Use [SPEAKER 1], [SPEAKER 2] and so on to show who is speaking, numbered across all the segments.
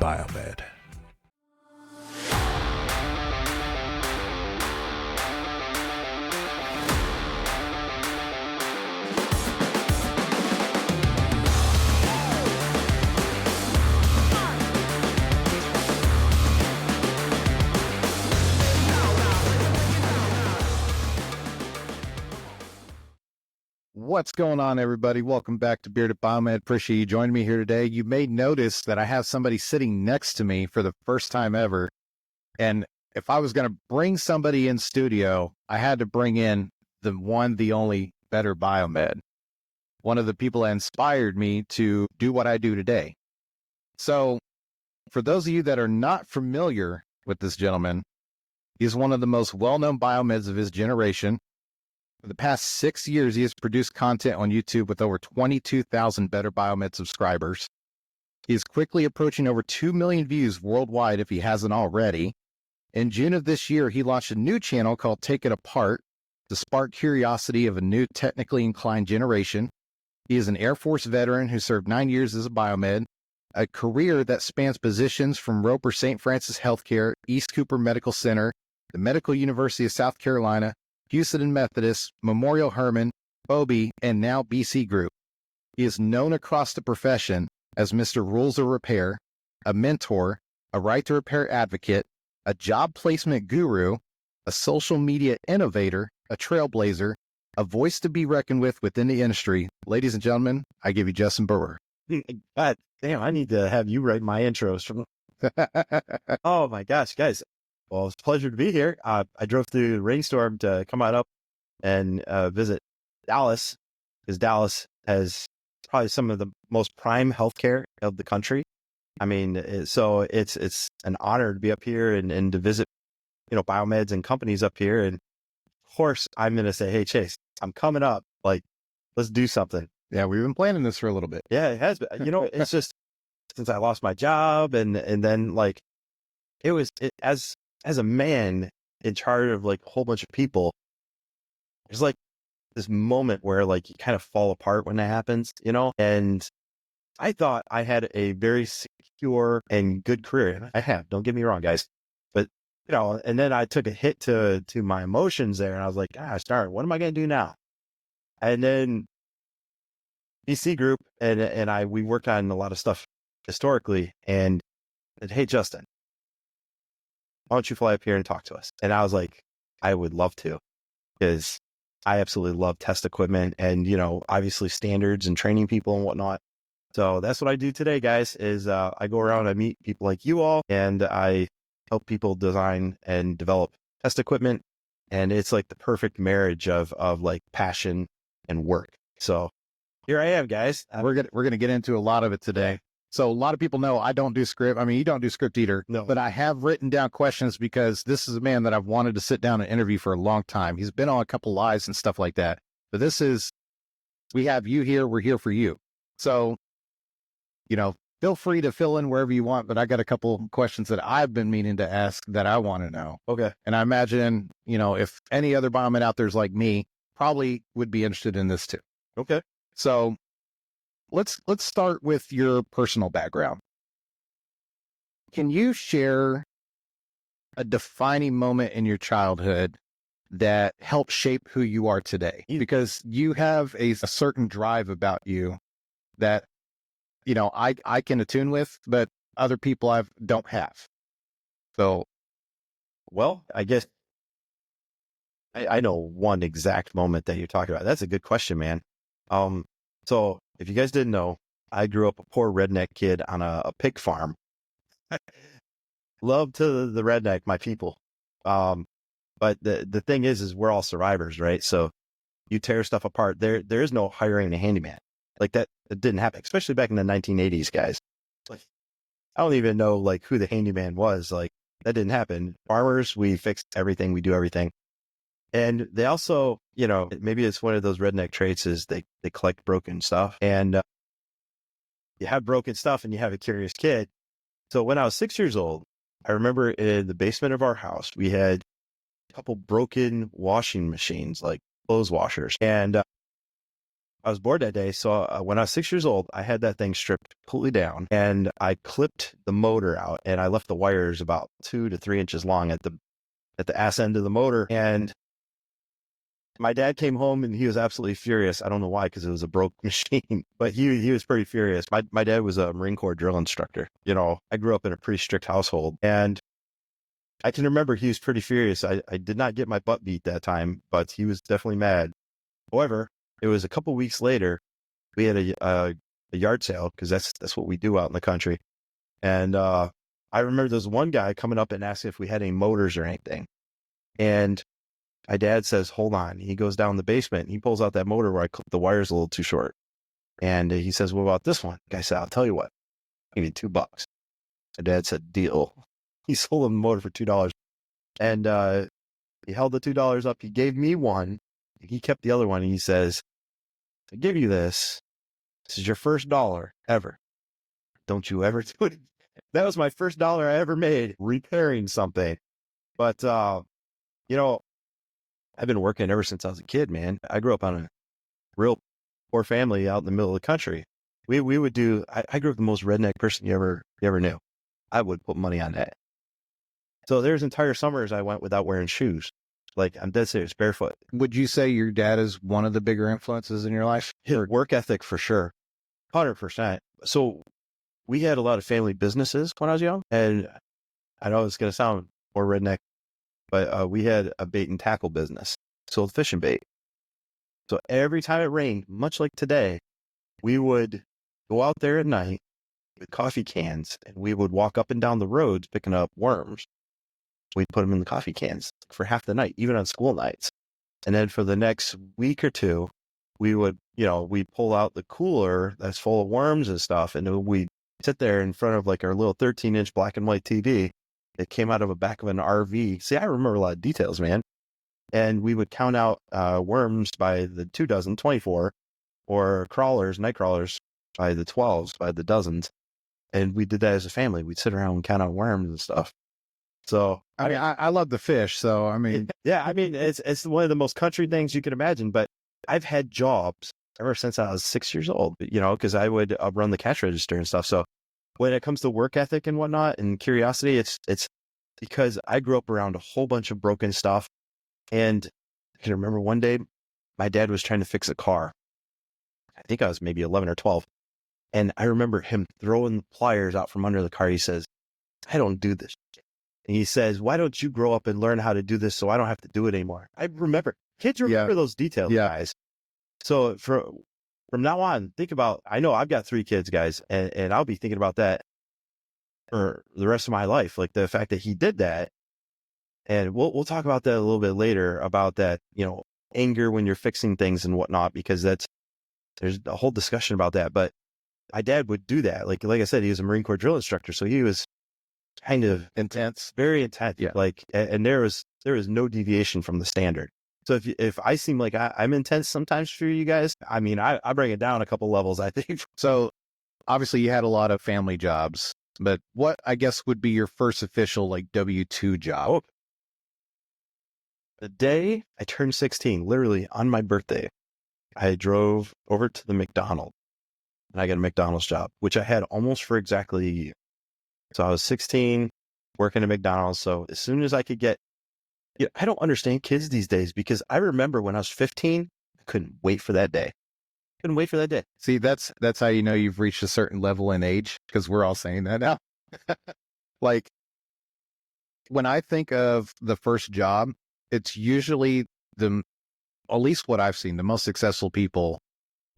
[SPEAKER 1] Biomed. What's going on, everybody? Welcome back to Bearded Biomed. Appreciate you joining me here today. You may notice that I have somebody sitting next to me for the first time ever. And if I was going to bring somebody in studio, I had to bring in the one, the only better Biomed. One of the people that inspired me to do what I do today. So for those of you that are not familiar with this gentleman, he's one of the most well-known biomeds of his generation. For the past 6 years, he has produced content on YouTube with over 22,000 Better Biomed subscribers. He is quickly approaching over 2 million views worldwide if he hasn't already. In June of this year, he launched a new channel called Take It Apart to spark curiosity of a new technically inclined generation. He is an Air Force veteran who served 9 years as a biomed, a career that spans positions from Roper St. Francis Healthcare, East Cooper Medical Center, the Medical University of South Carolina, Houston Methodist, Memorial Hermann, Bobby, and now BC Group. He is known across the profession as Mr. Rules of Repair, a mentor, a right to repair advocate, a job placement guru, a social media innovator, a trailblazer, a voice to be reckoned with within the industry. Ladies and gentlemen, I give you Justin Barbour.
[SPEAKER 2] God damn, I need to have you write my intros from. Oh my gosh, guys. Well, it's a pleasure to be here. I drove through the rainstorm to come on up and visit Dallas, because Dallas has probably some of the most prime healthcare of the country. I mean, so it's an honor to be up here and to visit, biomeds and companies up here. And of course, I'm going to say, hey, Chase, I'm coming up. Like, let's do something.
[SPEAKER 1] Yeah, we've been planning this for a little bit.
[SPEAKER 2] Yeah, it has been. It's just since I lost my job and then like as a man in charge of like a whole bunch of people, there's like this moment where like you kind of fall apart when that happens, and I thought I had a very secure and good career. And I have, don't get me wrong, guys, but and then I took a hit to my emotions there, and I was like, gosh darn, what am I going to do now? And then BC Group and we worked on a lot of stuff historically, and said, hey, Justin, why don't you fly up here and talk to us? And I was like, I would love to, because I absolutely love test equipment and, obviously standards and training people and whatnot. So that's what I do today, guys, is I go around, I meet people like you all, and I help people design and develop test equipment. And it's like the perfect marriage of like passion and work. So here I am, guys.
[SPEAKER 1] We're going to get into a lot of it today. So a lot of people know I don't do script. I mean, you don't do script either,
[SPEAKER 2] no,
[SPEAKER 1] but I have written down questions because this is a man that I've wanted to sit down and interview for a long time. He's been on a couple lives and stuff like that, but we have you here. We're here for you. So, feel free to fill in wherever you want, but I got a couple questions that I've been meaning to ask that I want to know.
[SPEAKER 2] Okay.
[SPEAKER 1] And I imagine, if any other biomed out there's like me, probably would be interested in this too.
[SPEAKER 2] Okay.
[SPEAKER 1] So let's start with your personal background. Can you share a defining moment in your childhood that helped shape who you are today? Because you have a certain drive about you that, I can attune with, but other people don't have. So,
[SPEAKER 2] well, I guess I know one exact moment that you're talking about. That's a good question, man. So if you guys didn't know, I grew up a poor redneck kid on a pig farm. Love to the redneck, my people. But the thing is we're all survivors, right? So you tear stuff apart. There is no hiring a handyman. Like that, it didn't happen, especially back in the 1980s, guys. Like, I don't even know like who the handyman was. Like that didn't happen. Farmers, we fixed everything. We do everything. And they also, maybe it's one of those redneck traits is they collect broken stuff, and you have broken stuff and you have a curious kid. So when I was 6 years old, I remember in the basement of our house, we had a couple broken washing machines, like clothes washers. And I was bored that day. So when I was 6 years old, I had that thing stripped completely down and I clipped the motor out and I left the wires about 2 to 3 inches long at the ass end of the motor. And my dad came home and he was absolutely furious. I don't know why, because it was a broke machine, but he was pretty furious. My dad was a Marine Corps drill instructor. You know, I grew up in a pretty strict household and I can remember he was pretty furious. I did not get my butt beat that time, but he was definitely mad. However, it was a couple weeks later, we had a yard sale because that's what we do out in the country. And I remember there was one guy coming up and asking if we had any motors or anything. And my dad says, hold on. He goes down the basement and he pulls out that motor where I clipped the wires a little too short. And he says, what about this one? The guy said, I'll tell you what, give me $2. My dad said, deal. He sold him the motor for $2. And he held the $2 up. He gave me one. He kept the other one. And he says, I give you this. This is your first dollar ever. Don't you ever do it. That was my first dollar I ever made repairing something. But, you know, I've been working ever since I was a kid, man. I grew up on a real poor family out in the middle of the country. We would do, I grew up the most redneck person you ever knew. I would put money on that. So there's entire summers I went without wearing shoes. Like, I'm dead serious, barefoot.
[SPEAKER 1] Would you say your dad is one of the bigger influences in your life?
[SPEAKER 2] His work ethic for sure. 100%. So we had a lot of family businesses when I was young. And I know it's going to sound more redneck, but we had a bait and tackle business, sold fishing bait. So every time it rained, much like today, we would go out there at night with coffee cans and we would walk up and down the roads picking up worms. We'd put them in the coffee cans for half the night, even on school nights. And then for the next week or two, we would, we'd pull out the cooler that's full of worms and stuff. And we'd sit there in front of like our little 13-inch black and white TV. It came out of the back of an RV. See, I remember a lot of details, man. And we would count out worms by the 2 dozen, 24, or crawlers, night crawlers by the 12s, by the dozens. And we did that as a family. We'd sit around and count out worms and stuff. So
[SPEAKER 1] I love the fish. So
[SPEAKER 2] yeah, it's one of the most country things you can imagine. But I've had jobs ever since I was 6 years old. Because I would run the cash register and stuff. So when it comes to work ethic and whatnot and curiosity, it's because I grew up around a whole bunch of broken stuff. And I can remember one day my dad was trying to fix a car. I think I was maybe 11 or 12. And I remember him throwing the pliers out from under the car. He says, I don't do this. And he says, why don't you grow up and learn how to do this so I don't have to do it anymore? I remember. Kids remember those details, guys. So from now on, think about, I know I've got 3 kids, guys, and I'll be thinking about that for the rest of my life. Like the fact that he did that. And we'll talk about that a little bit later about that, anger when you're fixing things and whatnot, because there's a whole discussion about that. But my dad would do that. Like I said, he was a Marine Corps drill instructor. So he was kind of
[SPEAKER 1] intense,
[SPEAKER 2] very intense.
[SPEAKER 1] Yeah.
[SPEAKER 2] Like, and there was no deviation from the standard. So if I seem like I'm intense sometimes for you guys, I bring it down a couple levels, I think.
[SPEAKER 1] So obviously you had a lot of family jobs, but what I guess would be your first official like W-2 job?
[SPEAKER 2] Oh. The day I turned 16, literally on my birthday, I drove over to the McDonald's and I got a McDonald's job, which I had almost for exactly a year. So I was 16 working at McDonald's. So as soon as I could get, I don't understand kids these days, because I remember when I was 15, I couldn't wait for that day.
[SPEAKER 1] See, that's how you know you've reached a certain level in age, because we're all saying that now. Like when I think of the first job, it's usually at least what I've seen, the most successful people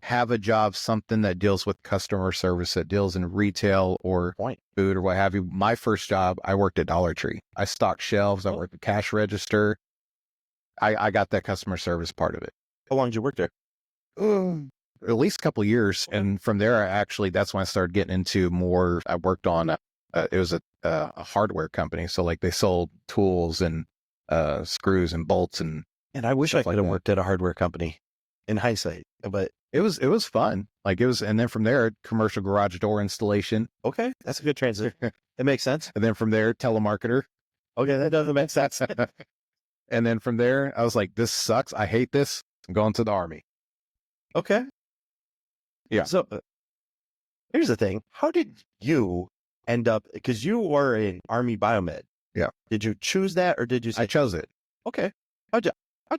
[SPEAKER 1] have a job, something that deals with customer service, that deals in retail or food or what have you. My first job, I worked at Dollar Tree. I stocked shelves. I worked at cash register. I got that customer service part of it.
[SPEAKER 2] How long did you work there?
[SPEAKER 1] At least a couple of years. Okay. And from there, that's when I started getting into more. I worked on, it was a hardware company. So like they sold tools and screws and bolts and
[SPEAKER 2] I wish I could have worked at a hardware company in hindsight, but
[SPEAKER 1] it was fun. Like it was, and then from there, commercial garage door installation.
[SPEAKER 2] Okay. That's a good transition. It makes sense.
[SPEAKER 1] And then from there, telemarketer.
[SPEAKER 2] Okay. That doesn't make sense.
[SPEAKER 1] And then from there, I was like, this sucks. I hate this. I'm going to the Army.
[SPEAKER 2] Okay.
[SPEAKER 1] Yeah.
[SPEAKER 2] So here's the thing. How did you end up, because you were an Army Biomed.
[SPEAKER 1] Yeah.
[SPEAKER 2] Did you choose that or did you say,
[SPEAKER 1] I chose it.
[SPEAKER 2] okay, how'd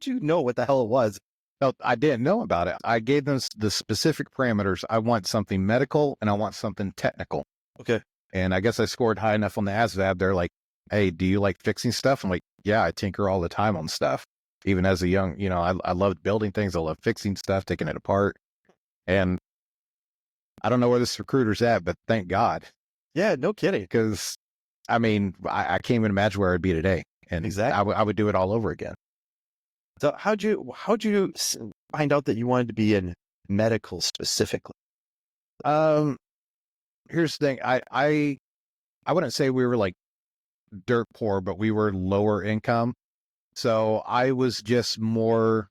[SPEAKER 2] you know what the hell it was?
[SPEAKER 1] No, I didn't know about it. I gave them the specific parameters. I want something medical and I want something technical.
[SPEAKER 2] Okay.
[SPEAKER 1] And I guess I scored high enough on the ASVAB. They're like, hey, do you like fixing stuff? I'm like, yeah, I tinker all the time on stuff. Even as a young, I loved building things. I love fixing stuff, taking it apart. And I don't know where this recruiter's at, but thank God.
[SPEAKER 2] Yeah, no kidding.
[SPEAKER 1] Because, I can't even imagine where I'd be today. And
[SPEAKER 2] Exactly.
[SPEAKER 1] I would do it all over again.
[SPEAKER 2] So how'd you find out that you wanted to be in medical specifically?
[SPEAKER 1] Here's the thing. I wouldn't say we were like dirt poor, but we were lower income. So I was just more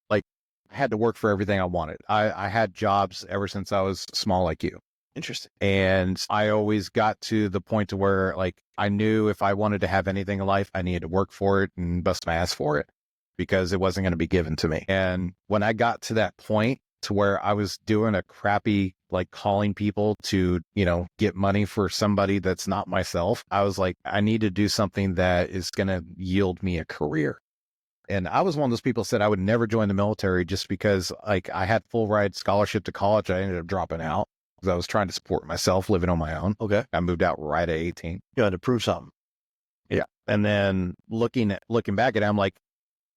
[SPEAKER 1] like, I had to work for everything I wanted. I had jobs ever since I was small, like you.
[SPEAKER 2] Interesting.
[SPEAKER 1] And I always got to the point to where like, I knew if I wanted to have anything in life, I needed to work for it and bust my ass for it because it wasn't going to be given to me. And when I got to that point to where I was doing a crappy, like calling people to, get money for somebody that's not myself, I was like, I need to do something that is going to yield me a career. And I was one of those people that said I would never join the military just because like I had full ride scholarship to college. I ended up dropping out because I was trying to support myself living on my own.
[SPEAKER 2] Okay.
[SPEAKER 1] I moved out right at 18.
[SPEAKER 2] You had to prove something.
[SPEAKER 1] Yeah. And then looking back at it, I'm like,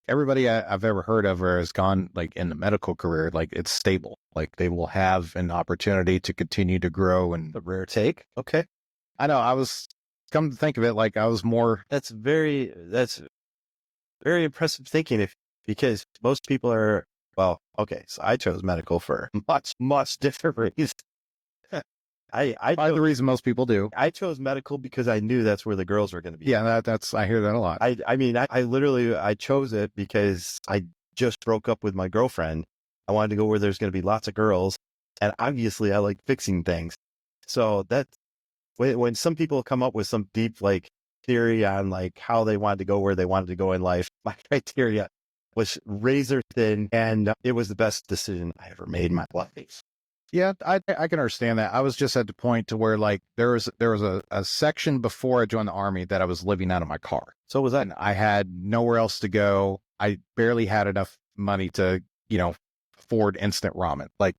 [SPEAKER 1] everybody I've ever heard of or has gone like in the medical career, like it's stable. Like they will have an opportunity to continue to grow. And
[SPEAKER 2] A rare take. Okay.
[SPEAKER 1] I know I was, come to think of it, like I was more.
[SPEAKER 2] That's very impressive thinking because most people are, well, okay, so I chose medical for much different reasons.
[SPEAKER 1] Probably the reason most people do.
[SPEAKER 2] I chose medical because I knew that's where the girls were going to be.
[SPEAKER 1] Yeah, that's I hear that a lot.
[SPEAKER 2] I literally chose it because I just broke up with my girlfriend. I wanted to go where there's going to be lots of girls, and obviously I like fixing things. So that when some people come up with some deep like theory on like how they wanted to go where they wanted to go in life, my criteria was razor thin, and it was the best decision I ever made in my life.
[SPEAKER 1] Yeah, I can understand that. I was just at the point to where like there was a section before I joined the Army that I was living out of my car.
[SPEAKER 2] So was that.
[SPEAKER 1] And I had nowhere else to go. I barely had enough money to, afford instant ramen. Like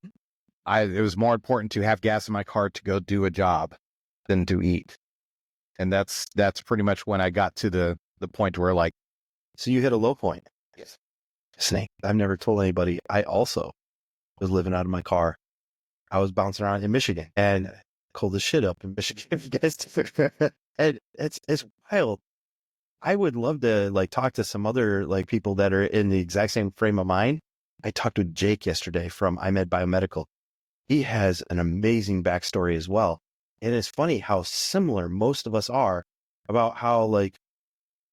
[SPEAKER 1] it was more important to have gas in my car to go do a job than to eat. And that's pretty much when I got to the point where like.
[SPEAKER 2] So you hit a low point.
[SPEAKER 1] Yes.
[SPEAKER 2] Snake. I've never told anybody. I also was living out of my car. I was bouncing around in Michigan and cold as shit up in Michigan. And it's wild. I would love to like talk to some other like people that are in the exact same frame of mind. I talked with Jake yesterday from Biomedical. He has an amazing backstory as well. And it's funny how similar most of us are about how like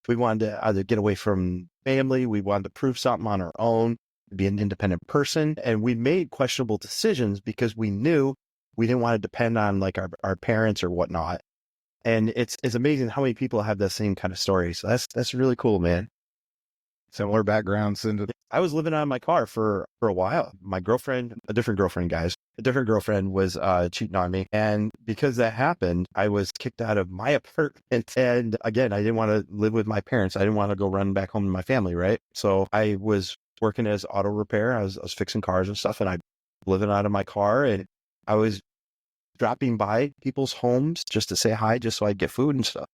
[SPEAKER 2] we wanted to either get away from family, we wanted to prove something on our own, be an independent person. And we made questionable decisions because we knew we didn't want to depend on like our parents or whatnot. And it's amazing how many people have that same kind of story. So that's really cool, man.
[SPEAKER 1] Similar backgrounds. And
[SPEAKER 2] I was living out of my car for a while. My girlfriend, a different girlfriend was cheating on me. And because that happened, I was kicked out of my apartment. And again, I didn't want to live with my parents. I didn't want to go run back home to my family, right? So I was working as auto repair. I was fixing cars and stuff, and I living out of my car, and I was dropping by people's homes just to say hi, just so I'd get food and stuff.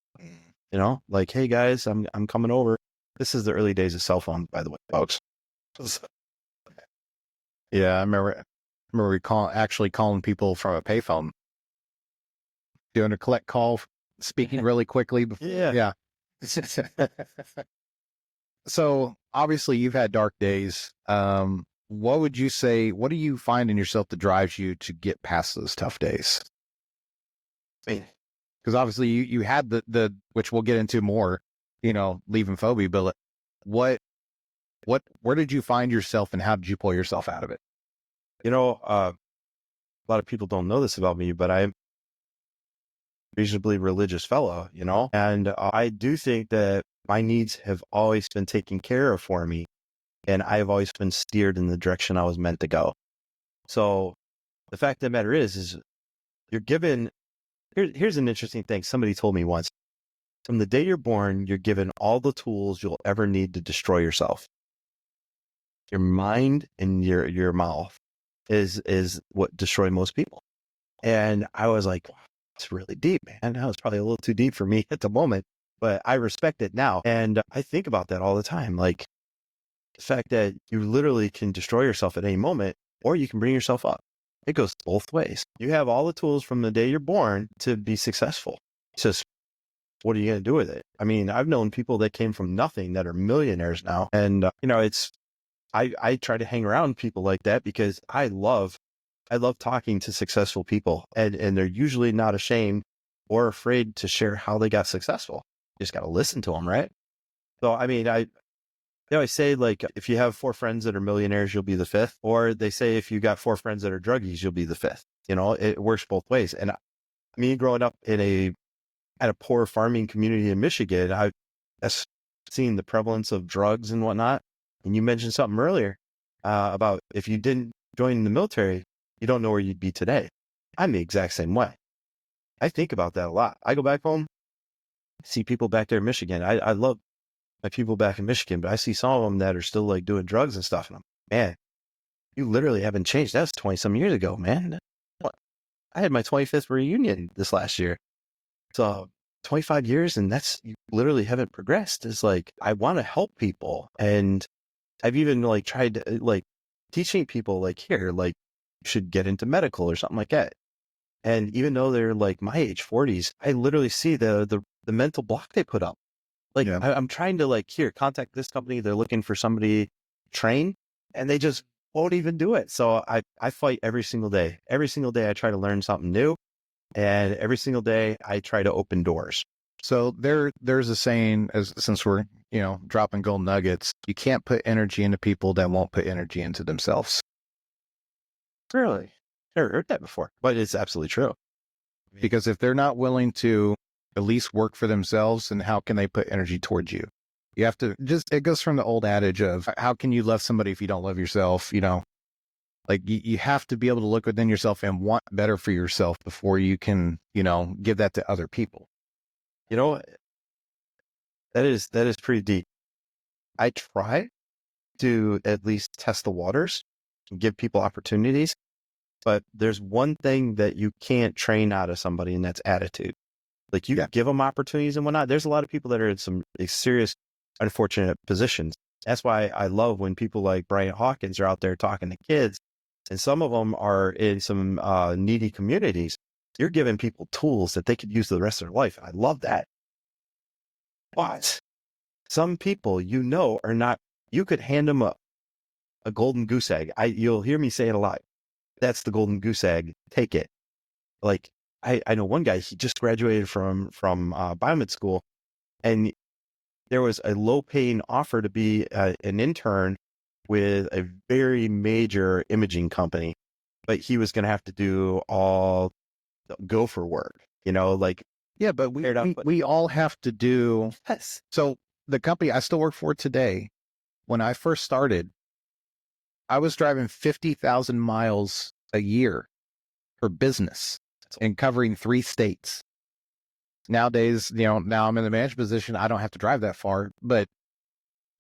[SPEAKER 2] Like, hey guys, I'm coming over. This is the early days of cell phones, by the way, folks.
[SPEAKER 1] Yeah, I remember actually calling people from a payphone, doing a collect call, speaking really quickly.
[SPEAKER 2] Yeah.
[SPEAKER 1] So obviously you've had dark days. What would you say, what do you find in yourself that drives you to get past those tough days? Because obviously you had the, which we'll get into more, leaving phobia, but where did you find yourself and how did you pull yourself out of it?
[SPEAKER 2] A lot of people don't know this about me, but I'm a reasonably religious fellow, and I do think that my needs have always been taken care of for me, and I've always been steered in the direction I was meant to go. So the fact of the matter is you're given, here's an interesting thing. Somebody told me once, from the day you're born, you're given all the tools you'll ever need to destroy yourself. Your mind and your mouth is what destroy most people. And I was like, wow, it's really deep, man. That was probably a little too deep for me at the moment, but I respect it now. And I think about that all the time. Like the fact that you literally can destroy yourself at any moment, or you can bring yourself up. It goes both ways. You have all the tools from the day you're born to be successful. It's just, what are you going to do with it? I mean, I've known people that came from nothing that are millionaires now. And, I try to hang around people like that because I love talking to successful people, and they're usually not ashamed or afraid to share how they got successful. You just got to listen to them, right? So, I mean, I say, like, if you have 4 friends that are millionaires, you'll be the 5th. Or they say, if you got 4 friends that are druggies, you'll be the 5th. It works both ways. And me growing up at a poor farming community in Michigan, I've seen the prevalence of drugs and whatnot. And you mentioned something earlier about if you didn't join the military, you don't know where you'd be today. I'm the exact same way. I think about that a lot. I go back home, see people back there in Michigan. I love my people back in Michigan, but I see some of them that are still like doing drugs and stuff. And I'm, man, you literally haven't changed. That's 20 some years ago, man. I had my 25th reunion this last year. So 25 years, and you literally haven't progressed. It's like, I want to help people. And I've even like tried to like teaching people like, here, like you should get into medical or something like that. And even though they're like my age, 40s, I literally see the mental block they put up. Like I'm trying to like, here, contact this company. They're looking for somebody trained, and they just won't even do it. So I fight every single day. Every single day I try to learn something new. And every single day I try to open doors.
[SPEAKER 1] So there's a saying, since we're, dropping gold nuggets, you can't put energy into people that won't put energy into themselves.
[SPEAKER 2] Really? Never heard that before, but it's absolutely true.
[SPEAKER 1] Because if they're not willing to at least work for themselves, then how can they put energy towards you? You have to it goes from the old adage of, how can you love somebody if you don't love yourself? Like you have to be able to look within yourself and want better for yourself before you can, give that to other people.
[SPEAKER 2] That is pretty deep. I try to at least test the waters and give people opportunities, but there's one thing that you can't train out of somebody, and that's attitude. Like you give them opportunities and whatnot. There's a lot of people that are in some serious, unfortunate positions. That's why I love when people like Brian Hawkins are out there talking to kids, and some of them are in some needy communities. You're giving people tools that they could use the rest of their life. I love that. But some people, are not, you could hand them a golden goose egg. You'll hear me say it a lot. That's the golden goose egg. Take it. Like I know one guy, he just graduated from Biomed school, and there was a low paying offer to be an intern with a very major imaging company, but he was going to have to do all the gopher work, like.
[SPEAKER 1] Yeah, but we all have to do.
[SPEAKER 2] Yes.
[SPEAKER 1] So the company I still work for today, when I first started, I was driving 50,000 miles a year for business and covering 3 states. Nowadays, now I'm in the management position. I don't have to drive that far, but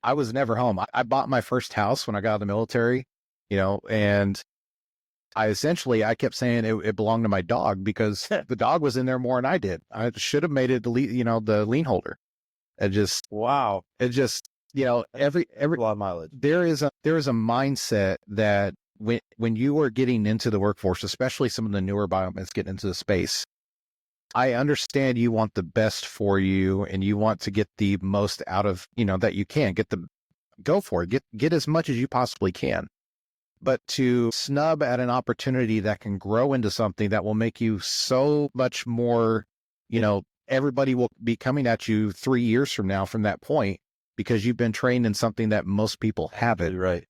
[SPEAKER 1] I was never home. I bought my first house when I got out of the military, and I kept saying it belonged to my dog because the dog was in there more than I did. I should have made it the lien holder. Every
[SPEAKER 2] A lot of mileage.
[SPEAKER 1] there is a mindset that when you are getting into the workforce, especially some of the newer biomeds getting into the space, I understand you want the best for you and you want to get the most out of, that you can go for it, get as much as you possibly can. But to snub at an opportunity that can grow into something that will make you so much more, everybody will be coming at you 3 years from now from that point because you've been trained in something that most people haven't.
[SPEAKER 2] Right.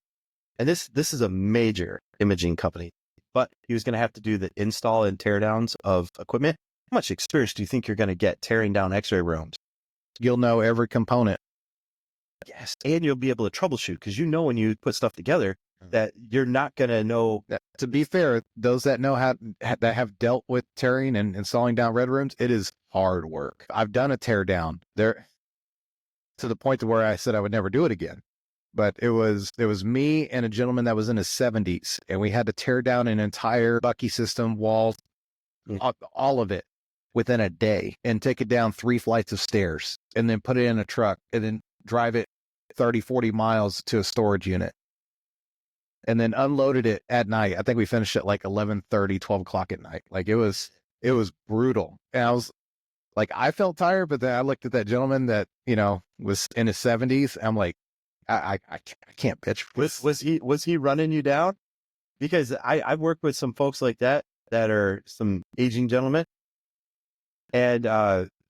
[SPEAKER 2] And this is a major imaging company, but he was going to have to do the install and tear downs of equipment. How much experience do you think you're going to get tearing down x-ray rooms?
[SPEAKER 1] You'll know every component.
[SPEAKER 2] Yes. And you'll be able to troubleshoot because when you put stuff together, that you're not going to know.
[SPEAKER 1] To be fair, those that know that have dealt with tearing and installing down red rooms, it is hard work. I've done a tear down there to the point to where I said I would never do it again. But it was me and a gentleman that was in his 70s, and we had to tear down an entire Bucky system, walls, all of it within a day, and take it down 3 flights of stairs, and then put it in a truck, and then drive it 30, 40 miles to a storage unit, and then unloaded it at night. I think we finished at like 11:30, 12 o'clock at night. Like it was brutal. And I was like, I felt tired, but then I looked at that gentleman that, was in his 70s. I'm like, I can't bitch.
[SPEAKER 2] Was he running you down? Because I've worked with some folks like that are some aging gentlemen, and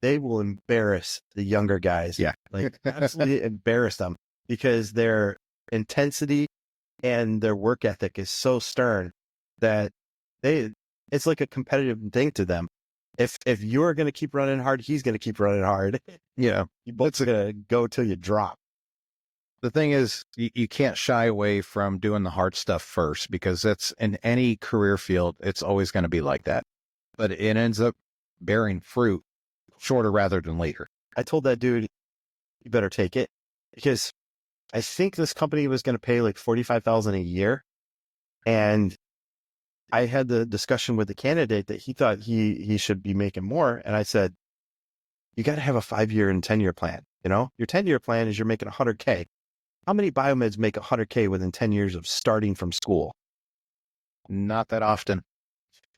[SPEAKER 2] they will embarrass the younger guys.
[SPEAKER 1] Yeah.
[SPEAKER 2] Like absolutely embarrass them, because their intensity and their work ethic is so stern that it's like a competitive thing to them. If you're going to keep running hard, he's going to keep running hard.
[SPEAKER 1] Yeah.
[SPEAKER 2] You both are going to go till you drop.
[SPEAKER 1] The thing is, you can't shy away from doing the hard stuff first, because that's in any career field, it's always going to be like that. But it ends up bearing fruit shorter rather than later.
[SPEAKER 2] I told that dude, you better take it, because I think this company was going to pay like $45,000 a year. And I had the discussion with the candidate that he thought he should be making more. And I said, you got to have a 5-year and 10-year plan. Your 10-year plan is you're making $100K. How many biomeds make $100K within 10 years of starting from school?
[SPEAKER 1] Not that often.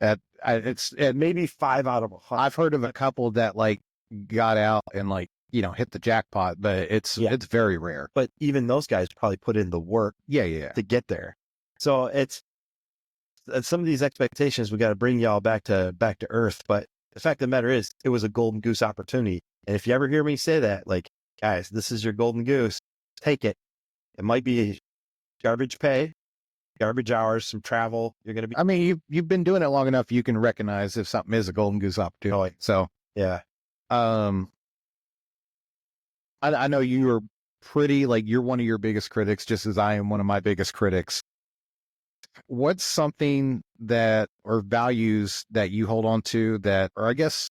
[SPEAKER 1] It's
[SPEAKER 2] maybe 5 out of 100.
[SPEAKER 1] I've heard of a couple that like got out and like, hit the jackpot, but it's very rare.
[SPEAKER 2] But even those guys probably put in the work
[SPEAKER 1] to
[SPEAKER 2] get there. So it's some of these expectations, we got to bring y'all back to earth. But the fact of the matter is, it was a golden goose opportunity. And if you ever hear me say that, like, guys, this is your golden goose, take it. It might be garbage pay, garbage hours, some travel. You're going to be.
[SPEAKER 1] I mean, you've been doing it long enough. You can recognize if something is a golden goose opportunity. So
[SPEAKER 2] yeah.
[SPEAKER 1] I know you are pretty, like, you're one of your biggest critics, just as I am one of my biggest critics. What's something that, or values that you hold on to that, or I guess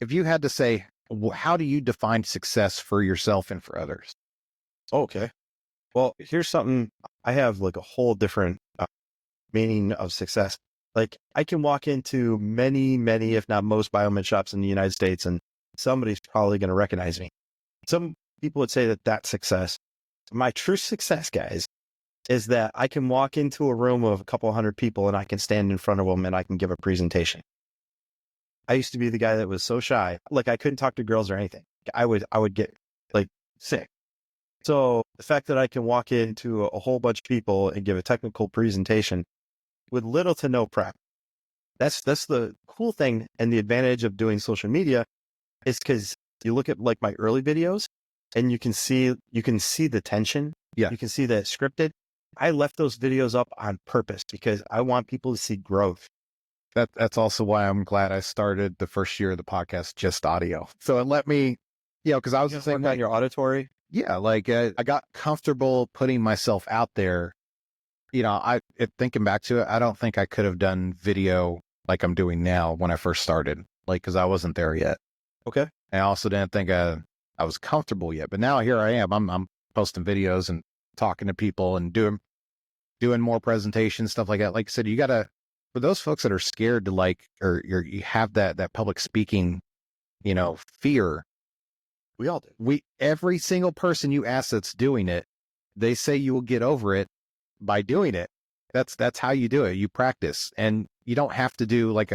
[SPEAKER 1] if you had to say, how do you define success for yourself and for others?
[SPEAKER 2] Okay. Well, here's something. I have like a whole different meaning of success. Like I can walk into many, if not most Biomed shops in the United States, and somebody's probably going to recognize me. Some people would say that that's success. My true success, guys, is that I can walk into a room of a couple hundred people and I can stand in front of them and I can give a presentation. I used to be the guy that was so shy, like I couldn't talk to girls or anything. I would get like sick. So the fact that I can walk into a whole bunch of people and give a technical presentation with little to no prep, that's the cool thing. And the advantage of doing social media is because you look at like my early videos and you can see the tension.
[SPEAKER 1] Yeah.
[SPEAKER 2] You can see that scripted. I left those videos up on purpose because I want people to see growth.
[SPEAKER 1] That's also why I'm glad I started the first year of the podcast just audio. So it let me, because I was the same
[SPEAKER 2] way. Your auditory.
[SPEAKER 1] Yeah, like I got comfortable putting myself out there. Thinking back to it, I don't think I could have done video like I'm doing now when I first started, like, because I wasn't there yet.
[SPEAKER 2] Okay.
[SPEAKER 1] And I also didn't think I was comfortable yet. But now here I am. I'm posting videos and talking to people and doing more presentations, stuff like that. Like I said, you gotta, for those folks that are scared to you have that public speaking, fear.
[SPEAKER 2] We all do.
[SPEAKER 1] Every single person you ask that's doing it, they say you will get over it by doing it. That's how you do it. You practice, and you don't have to do like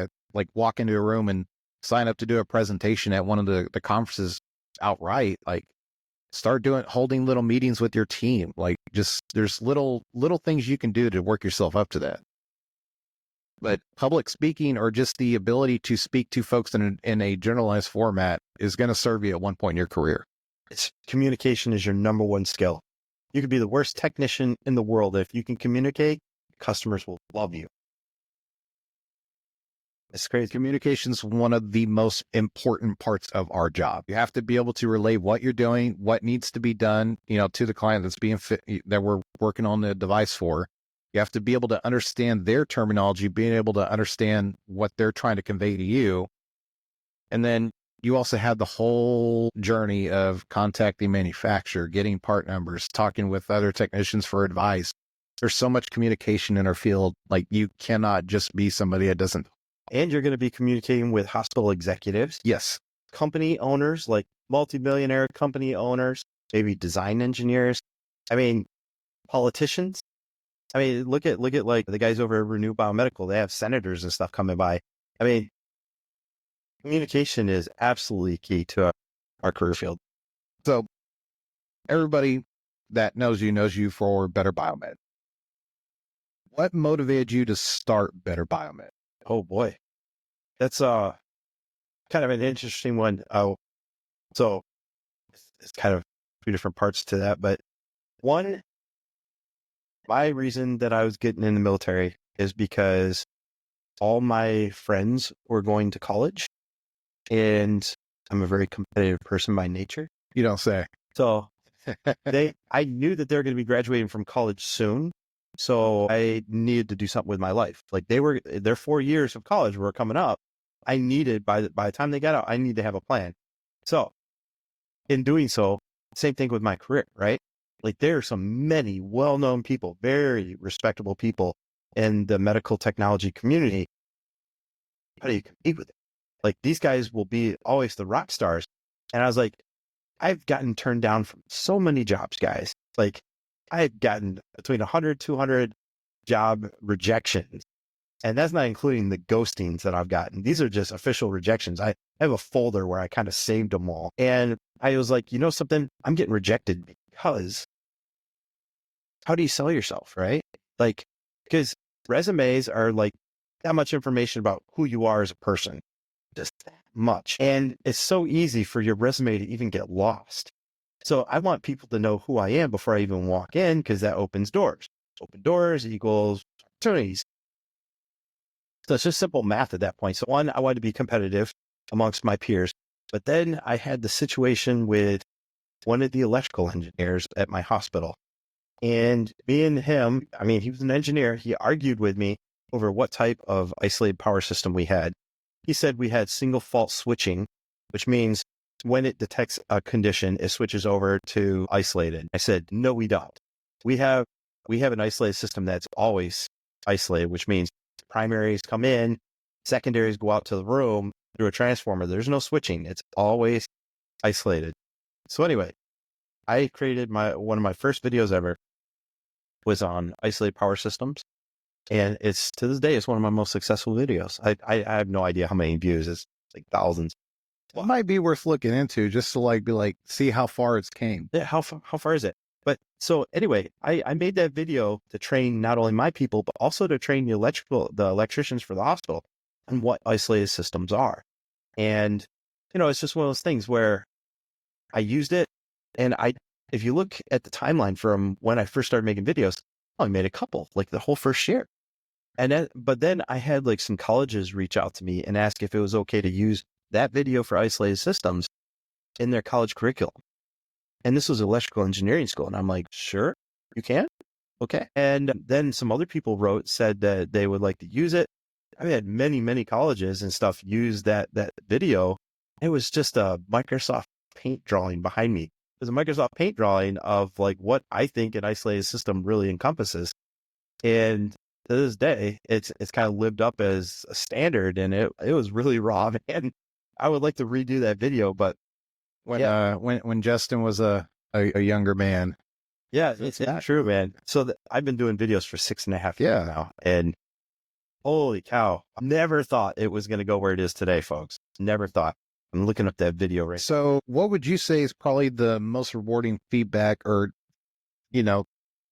[SPEAKER 1] walk into a room and sign up to do a presentation at one of the conferences outright. Like start holding little meetings with your team. Like just, there's little things you can do to work yourself up to that. But public speaking, or just the ability to speak to folks in a generalized format, is going to serve you at one point in your career.
[SPEAKER 2] Communication is your number one skill. You could be the worst technician in the world. If you can communicate, customers will love you. It's crazy.
[SPEAKER 1] Communication is one of the most important parts of our job. You have to be able to relay what you're doing, what needs to be done, to the client that we're working on the device for. You have to be able to understand their terminology, being able to understand what they're trying to convey to you. And then you also have the whole journey of contacting manufacturer, getting part numbers, talking with other technicians for advice. There's so much communication in our field. Like, you cannot just be somebody that doesn't.
[SPEAKER 2] And you're going to be communicating with hospital executives,
[SPEAKER 1] Yes.
[SPEAKER 2] company owners, like multimillionaire company owners, maybe design engineers. I mean, politicians. I mean, look at like the guys over at Renew Biomedical. They have senators and stuff coming by. I mean, communication is absolutely key to our career field.
[SPEAKER 1] So everybody that knows you for Better Biomed. What motivated you to start Better Biomed?
[SPEAKER 2] Oh boy, that's kind of an interesting one. So it's kind of two different parts to that, but one, my reason that I was getting in the military is because all my friends were going to college, and I'm a very competitive person by nature.
[SPEAKER 1] You don't say.
[SPEAKER 2] So I knew that they were going to be graduating from college soon. So I needed to do something with my life. Like, their 4 years of college were coming up. I needed, by the time they got out, I need to have a plan. So in doing so, same thing with my career, right? Like, there are many well-known people, very respectable people in the medical technology community. How do you compete with it? Like, these guys will be always the rock stars. And I was like, I've gotten turned down from so many jobs, guys. Like, I've gotten between 100, 200 job rejections. And that's not including the ghostings that I've gotten. These are just official rejections. I have a folder where I kind of saved them all. And I was like, you know something? I'm getting rejected because how do you sell yourself, right? Like, because resumes are like that much information about who you are as a person, just that much. And it's so easy for your resume to even get lost. So I want people to know who I am before I even walk in, because that opens doors. Open doors equals opportunities. So it's just simple math at that point. So one, I wanted to be competitive amongst my peers. But then I had the situation with one of the electrical engineers at my hospital. And me and him, I mean, he was an engineer. He argued with me over what type of isolated power system we had. He said we had single fault switching, which means when it detects a condition, it switches over to isolated. I said, no, we don't. We have an isolated system that's always isolated, which means primaries come in, secondaries go out to the room through a transformer. There's no switching. It's always isolated. So anyway, I created one of my first videos ever was on isolated power systems. And it's, to this day, it's one of my most successful videos. I have no idea how many views. It's like thousands.
[SPEAKER 1] It might be worth looking into, just to be like, see how far it's came.
[SPEAKER 2] Yeah, how far is it? But so anyway, I made that video to train not only my people, but also to train the electricians for the hospital on what isolated systems are. And, it's just one of those things where I used it. And if you look at the timeline from when I first started making videos, I only made a couple, like the whole first year. But then I had like some colleges reach out to me and ask if it was okay to use that video for isolated systems in their college curriculum. And this was electrical engineering school. And I'm like, sure, you can. Okay. And then some other people said that they would like to use it. I had many, many colleges and stuff use that video. It was just a Microsoft Paint drawing behind me. It was a Microsoft Paint drawing of like what I think an isolated system really encompasses. And to this day, it's kind of lived up as a standard, and it was really raw. And I would like to redo that video, but
[SPEAKER 1] when Justin was a younger man.
[SPEAKER 2] Yeah, it's true, man. So I've been doing videos for 6.5 years now, and holy cow, never thought it was going to go where it is today, folks. Never thought. I'm looking up that video right now.
[SPEAKER 1] So what would you say is probably the most rewarding feedback, or,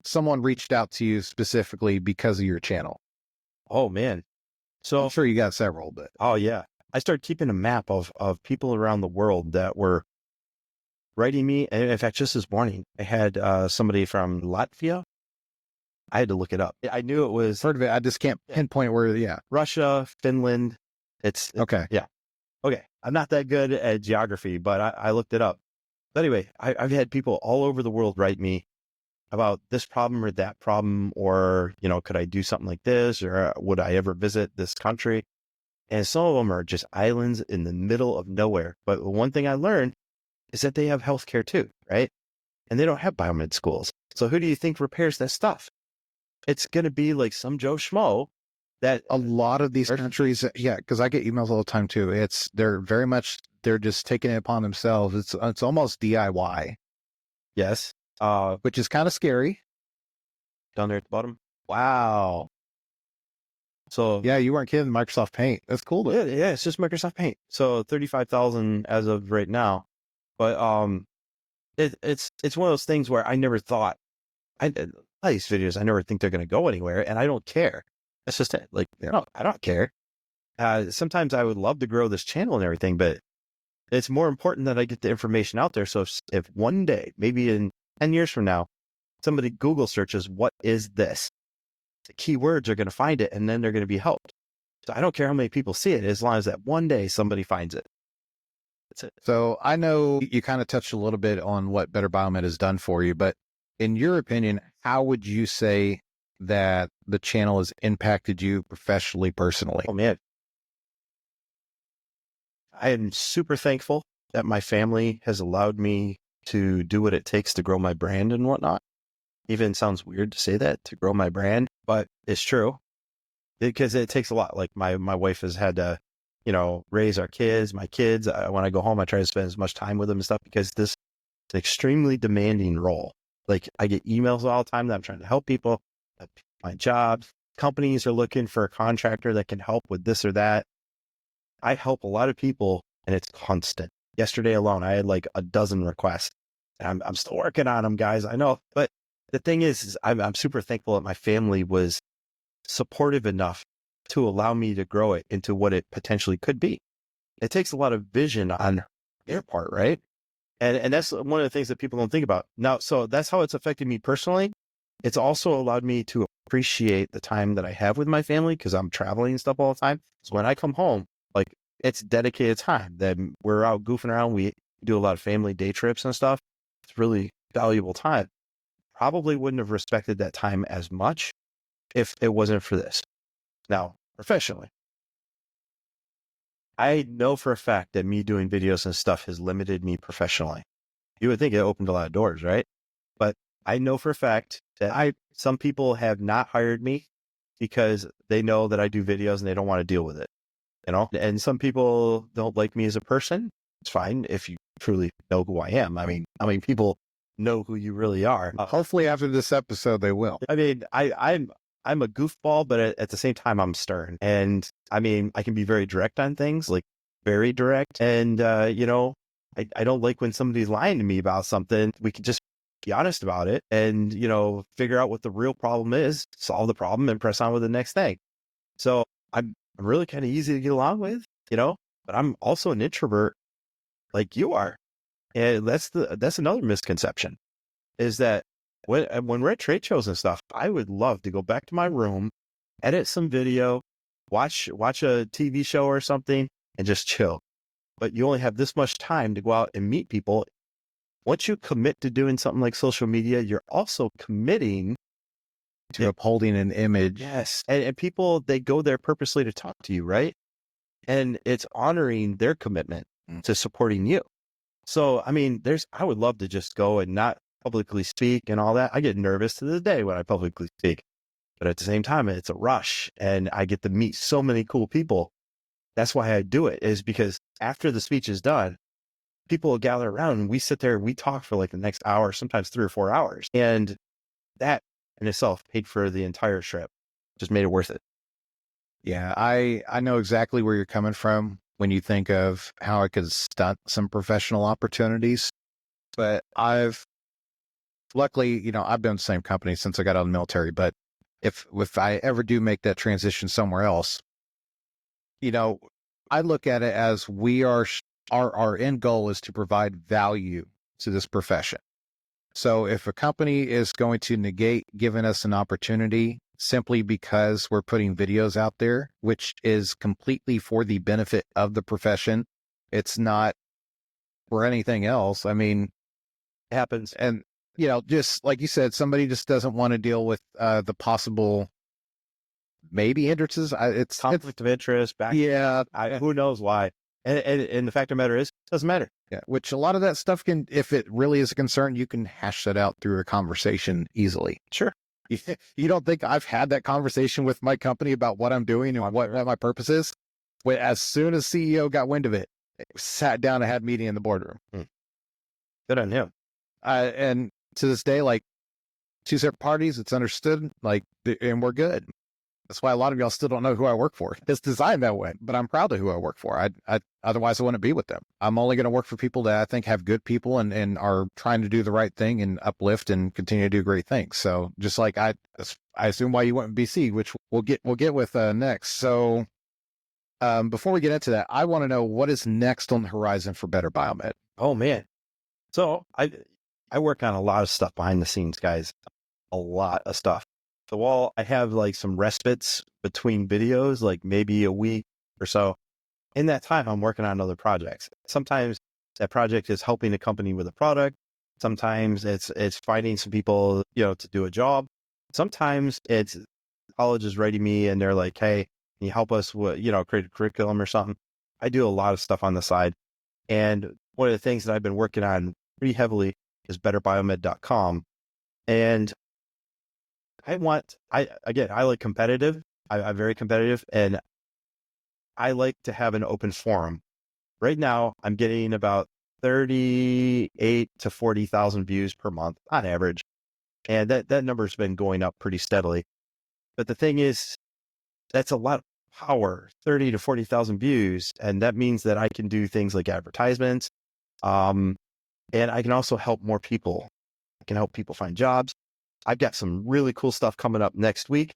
[SPEAKER 1] someone reached out to you specifically because of your channel?
[SPEAKER 2] Oh, man. So
[SPEAKER 1] I'm sure you got several, but.
[SPEAKER 2] Oh, yeah. I started keeping a map of people around the world that were writing me. And in fact, just this morning, I had somebody from Latvia. I had to look it up. I knew it was.
[SPEAKER 1] Heard of it. I just can't pinpoint where,
[SPEAKER 2] Russia, Finland. It's
[SPEAKER 1] okay.
[SPEAKER 2] Yeah. Okay. I'm not that good at geography, but I looked it up. But anyway, I've had people all over the world write me about this problem or that problem, or, could I do something like this, or would I ever visit this country? And some of them are just islands in the middle of nowhere. But one thing I learned is that they have healthcare too, right? And they don't have biomed schools. So who do you think repairs that stuff? It's going to be like some Joe Schmo that
[SPEAKER 1] A lot of these countries, yeah, because I get emails all the time too. They're just taking it upon themselves. It's almost DIY,
[SPEAKER 2] yes,
[SPEAKER 1] which is kind of scary.
[SPEAKER 2] down there at the bottom. Wow. So
[SPEAKER 1] Yeah, you weren't kidding. Microsoft Paint. That's cool though.
[SPEAKER 2] yeah, it's just Microsoft Paint. So 35,000 as of right now. But it's one of those things where I never thought I did all these videos. I never think they're going to go anywhere, and I don't care. That's just it. Like, I don't care. Sometimes I would love to grow this channel and everything, but it's more important that I get the information out there. So if one day, maybe in 10 years from now, somebody Google searches, what is this? The keywords are going to find it, and then they're going to be helped. So I don't care how many people see it, as long as that one day somebody finds it. That's it.
[SPEAKER 1] So I know you kind of touched a little bit on what Better Biomed has done for you, but in your opinion, how would you say that the channel has impacted you professionally, personally?
[SPEAKER 2] Oh man, I am super thankful that my family has allowed me to do what it takes to grow my brand and whatnot. Even sounds weird to say that, to grow my brand, but it's true because it takes a lot. Like my wife has had to, raise our kids, my kids. When I go home, I try to spend as much time with them and stuff because this is an extremely demanding role. Like I get emails all the time that I'm trying to help people, find jobs. Companies are looking for a contractor that can help with this or that. I help a lot of people and it's constant. Yesterday alone, I had like a dozen requests. And I'm still working on them, guys. I know. But the thing is I'm super thankful that my family was supportive enough to allow me to grow it into what it potentially could be. It takes a lot of vision on their part, right? And that's one of the things that people don't think about. Now, so that's how it's affected me personally. It's also allowed me to appreciate the time that I have with my family because I'm traveling and stuff all the time. So when I come home, like it's dedicated time that we're out goofing around. We do a lot of family day trips and stuff. It's really valuable time. Probably wouldn't have respected that time as much if it wasn't for this. Now, professionally, I know for a fact that me doing videos and stuff has limited me professionally. You would think it opened a lot of doors, right? But I know for a fact that some people have not hired me because they know that I do videos and they don't want to deal with it, And some people don't like me as a person. It's fine if you truly know who I am. I mean, people know who you really are.
[SPEAKER 1] Hopefully after this episode, they will.
[SPEAKER 2] I mean, I'm a goofball, but at the same time, I'm stern. And I mean, I can be very direct on things, like very direct. And, I don't like when somebody's lying to me about something. We can just be honest about it and, figure out what the real problem is, solve the problem and press on with the next thing. So I'm really kind of easy to get along with, but I'm also an introvert like you are. And that's another misconception is that when we're at trade shows and stuff, I would love to go back to my room, edit some video, watch a TV show or something, and just chill. But you only have this much time to go out and meet people. Once you commit to doing something like social media, you're also committing
[SPEAKER 1] to upholding an image.
[SPEAKER 2] Yes. And people, they go there purposely to talk to you, right? And it's honoring their commitment to supporting you. So, I mean, I would love to just go and not publicly speak and all that. I get nervous to this day when I publicly speak, but at the same time, it's a rush and I get to meet so many cool people. That's why I do it, is because after the speech is done, people will gather around and we sit there and we talk for like the next hour, sometimes 3 or 4 hours. And that in itself paid for the entire trip, just made it worth it.
[SPEAKER 1] Yeah, I know exactly where you're coming from when you think of how I could stunt some professional opportunities. But luckily, I've been in the same company since I got out of the military. But if I ever do make that transition somewhere else, I look at it as our end goal is to provide value to this profession. So if a company is going to negate giving us an opportunity simply because we're putting videos out there, which is completely for the benefit of the profession, it's not for anything else. I mean,
[SPEAKER 2] it happens.
[SPEAKER 1] And just like you said, somebody just doesn't want to deal with the possible maybe hindrances. It's
[SPEAKER 2] conflict of interest, back.
[SPEAKER 1] Yeah.
[SPEAKER 2] Who knows why? And the fact of the matter is, it doesn't matter.
[SPEAKER 1] Yeah, which a lot of that stuff can, if it really is a concern, you can hash that out through a conversation easily.
[SPEAKER 2] Sure.
[SPEAKER 1] You don't think I've had that conversation with my company about what I'm doing and what my purpose is? When, as soon as CEO got wind of it, sat down and had a meeting in the boardroom.
[SPEAKER 2] Good on him.
[SPEAKER 1] And to this day, like, two separate parties, it's understood, like, and we're good. That's why a lot of y'all still don't know who I work for. It's designed that way, but I'm proud of who I work for. I otherwise I wouldn't be with them. I'm only going to work for people that I think have good people and are trying to do the right thing and uplift and continue to do great things. So just like I assume why you went with BC, which we'll get with next. So before we get into that, I want to know what is next on the horizon for Better Biomed.
[SPEAKER 2] Oh man. So I work on a lot of stuff behind the scenes, guys. A lot of stuff. So while I have like some respites between videos, like maybe a week or so, in that time, I'm working on other projects. Sometimes that project is helping a company with a product. Sometimes it's finding some people, to do a job. Sometimes it's college is writing me and they're like, hey, can you help us with, create a curriculum or something? I do a lot of stuff on the side. And one of the things that I've been working on pretty heavily is betterbiomed.com. And I like competitive. I'm very competitive and I like to have an open forum. Right now, I'm getting about 38 to 40,000 views per month on average. And that number's been going up pretty steadily. But the thing is, that's a lot of power, 30 to 40,000 views. And that means that I can do things like advertisements. And I can also help more people. I can help people find jobs. I've got some really cool stuff coming up next week.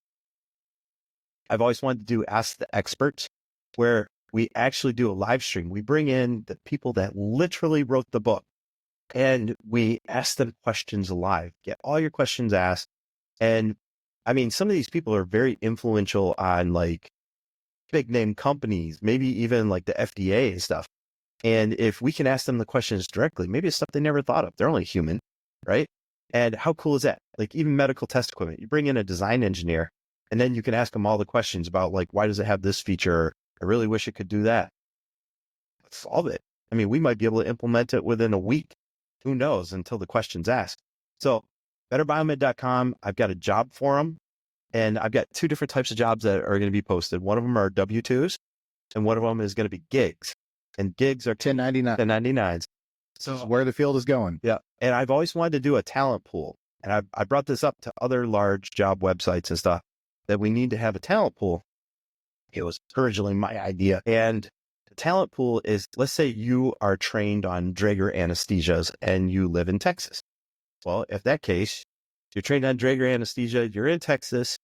[SPEAKER 2] I've always wanted to do Ask the Experts, where we actually do a live stream. We bring in the people that literally wrote the book and we ask them questions live, get all your questions asked. And I mean, some of these people are very influential on like big name companies, maybe even like the FDA and stuff. And if we can ask them the questions directly, maybe it's stuff they never thought of. They're only human, right? And how cool is that? Like even medical test equipment, you bring in a design engineer and then you can ask them all the questions about like, why does it have this feature? I really wish it could do that. Let's solve it. I mean, we might be able to implement it within a week. Who knows until the question's asked. So betterbiomed.com, I've got a job forum and I've got two different types of jobs that are going to be posted. One of them are W-2s and one of them is going to be gigs. And gigs are 1099s.
[SPEAKER 1] So where the field is going.
[SPEAKER 2] Yeah. And I've always wanted to do a talent pool. And I brought this up to other large job websites and stuff that we need to have a talent pool. It was originally my idea. And the talent pool is, let's say you are trained on Drager anesthesias and you live in Texas. Well, if that case, you're trained on Drager anesthesia, you're in Texas.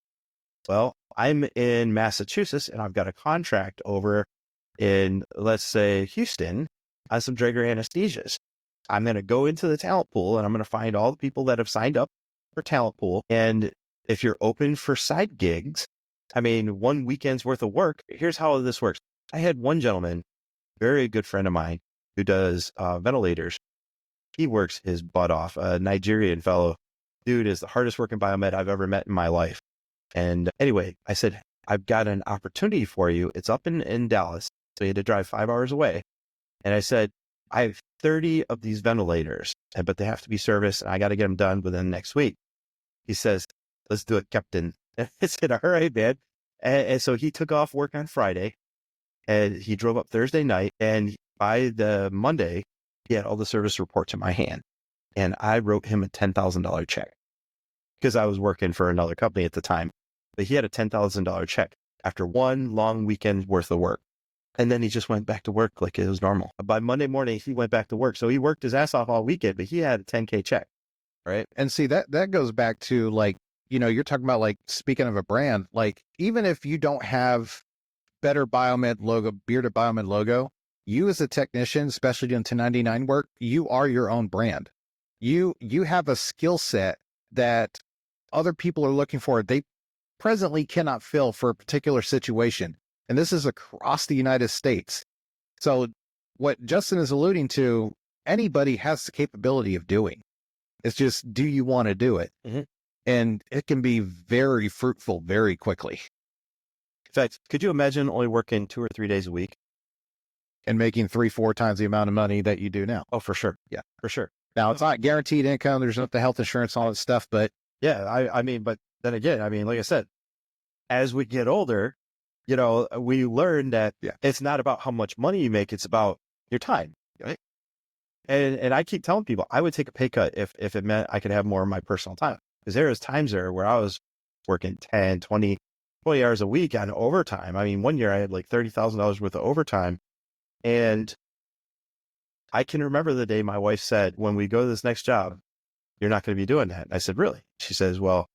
[SPEAKER 2] Well, I'm in Massachusetts and I've got a contract over in, let's say, Houston on some Drager anesthesias. I'm going to go into the talent pool and I'm going to find all the people that have signed up for talent pool. And if you're open for side gigs, I mean, one weekend's worth of work. Here's how this works. I had one gentleman, very good friend of mine, who does ventilators. He works his butt off, a Nigerian fellow. Dude is the hardest working biomed I've ever met in my life. And anyway, I said, I've got an opportunity for you. It's up in Dallas. So he had to drive 5 hours away. And I said, I have 30 of these ventilators, but they have to be serviced and I got to get them done within next week. He says, let's do it, Captain. I said, all right, man. And so he took off work on Friday and he drove up Thursday night. And by the Monday, he had all the service reports in my hand. And I wrote him a $10,000 check because I was working for another company at the time. But he had a $10,000 check after one long weekend worth of work. And then he just went back to work like it was normal. By Monday morning, he went back to work. So he worked his ass off all weekend, but he had a $10K check. Right.
[SPEAKER 1] And see, that goes back to like, you're talking about like, speaking of a brand, like even if you don't have Better Biomed logo, Bearded Biomed logo, you as a technician, especially doing 1099 work, you are your own brand. You have a skill set that other people are looking for. They presently cannot fill for a particular situation. And this is across the United States. So what Justin is alluding to, anybody has the capability of doing. It's just, do you want to do it?
[SPEAKER 2] Mhm.
[SPEAKER 1] And it can be very fruitful very quickly.
[SPEAKER 2] In fact, could you imagine only working 2 or 3 days a week?
[SPEAKER 1] And making 3-4 times the amount of money that you do now.
[SPEAKER 2] Oh, for sure.
[SPEAKER 1] Yeah.
[SPEAKER 2] For sure.
[SPEAKER 1] Now, it's not guaranteed income. There's not the health insurance, all that stuff, but
[SPEAKER 2] Yeah. I mean, but then again, I mean, like I said, as we get older, we learn that
[SPEAKER 1] Yeah.
[SPEAKER 2] it's not about how much money you make. It's about your time. Right. And I keep telling people I would take a pay cut if it meant I could have more of my personal time. Because there was times there where I was working 10, 20 hours a week on overtime. I mean, one year I had like $30,000 worth of overtime. And I can remember the day my wife said, when we go to this next job, you're not going to be doing that. And I said, really? She says, well,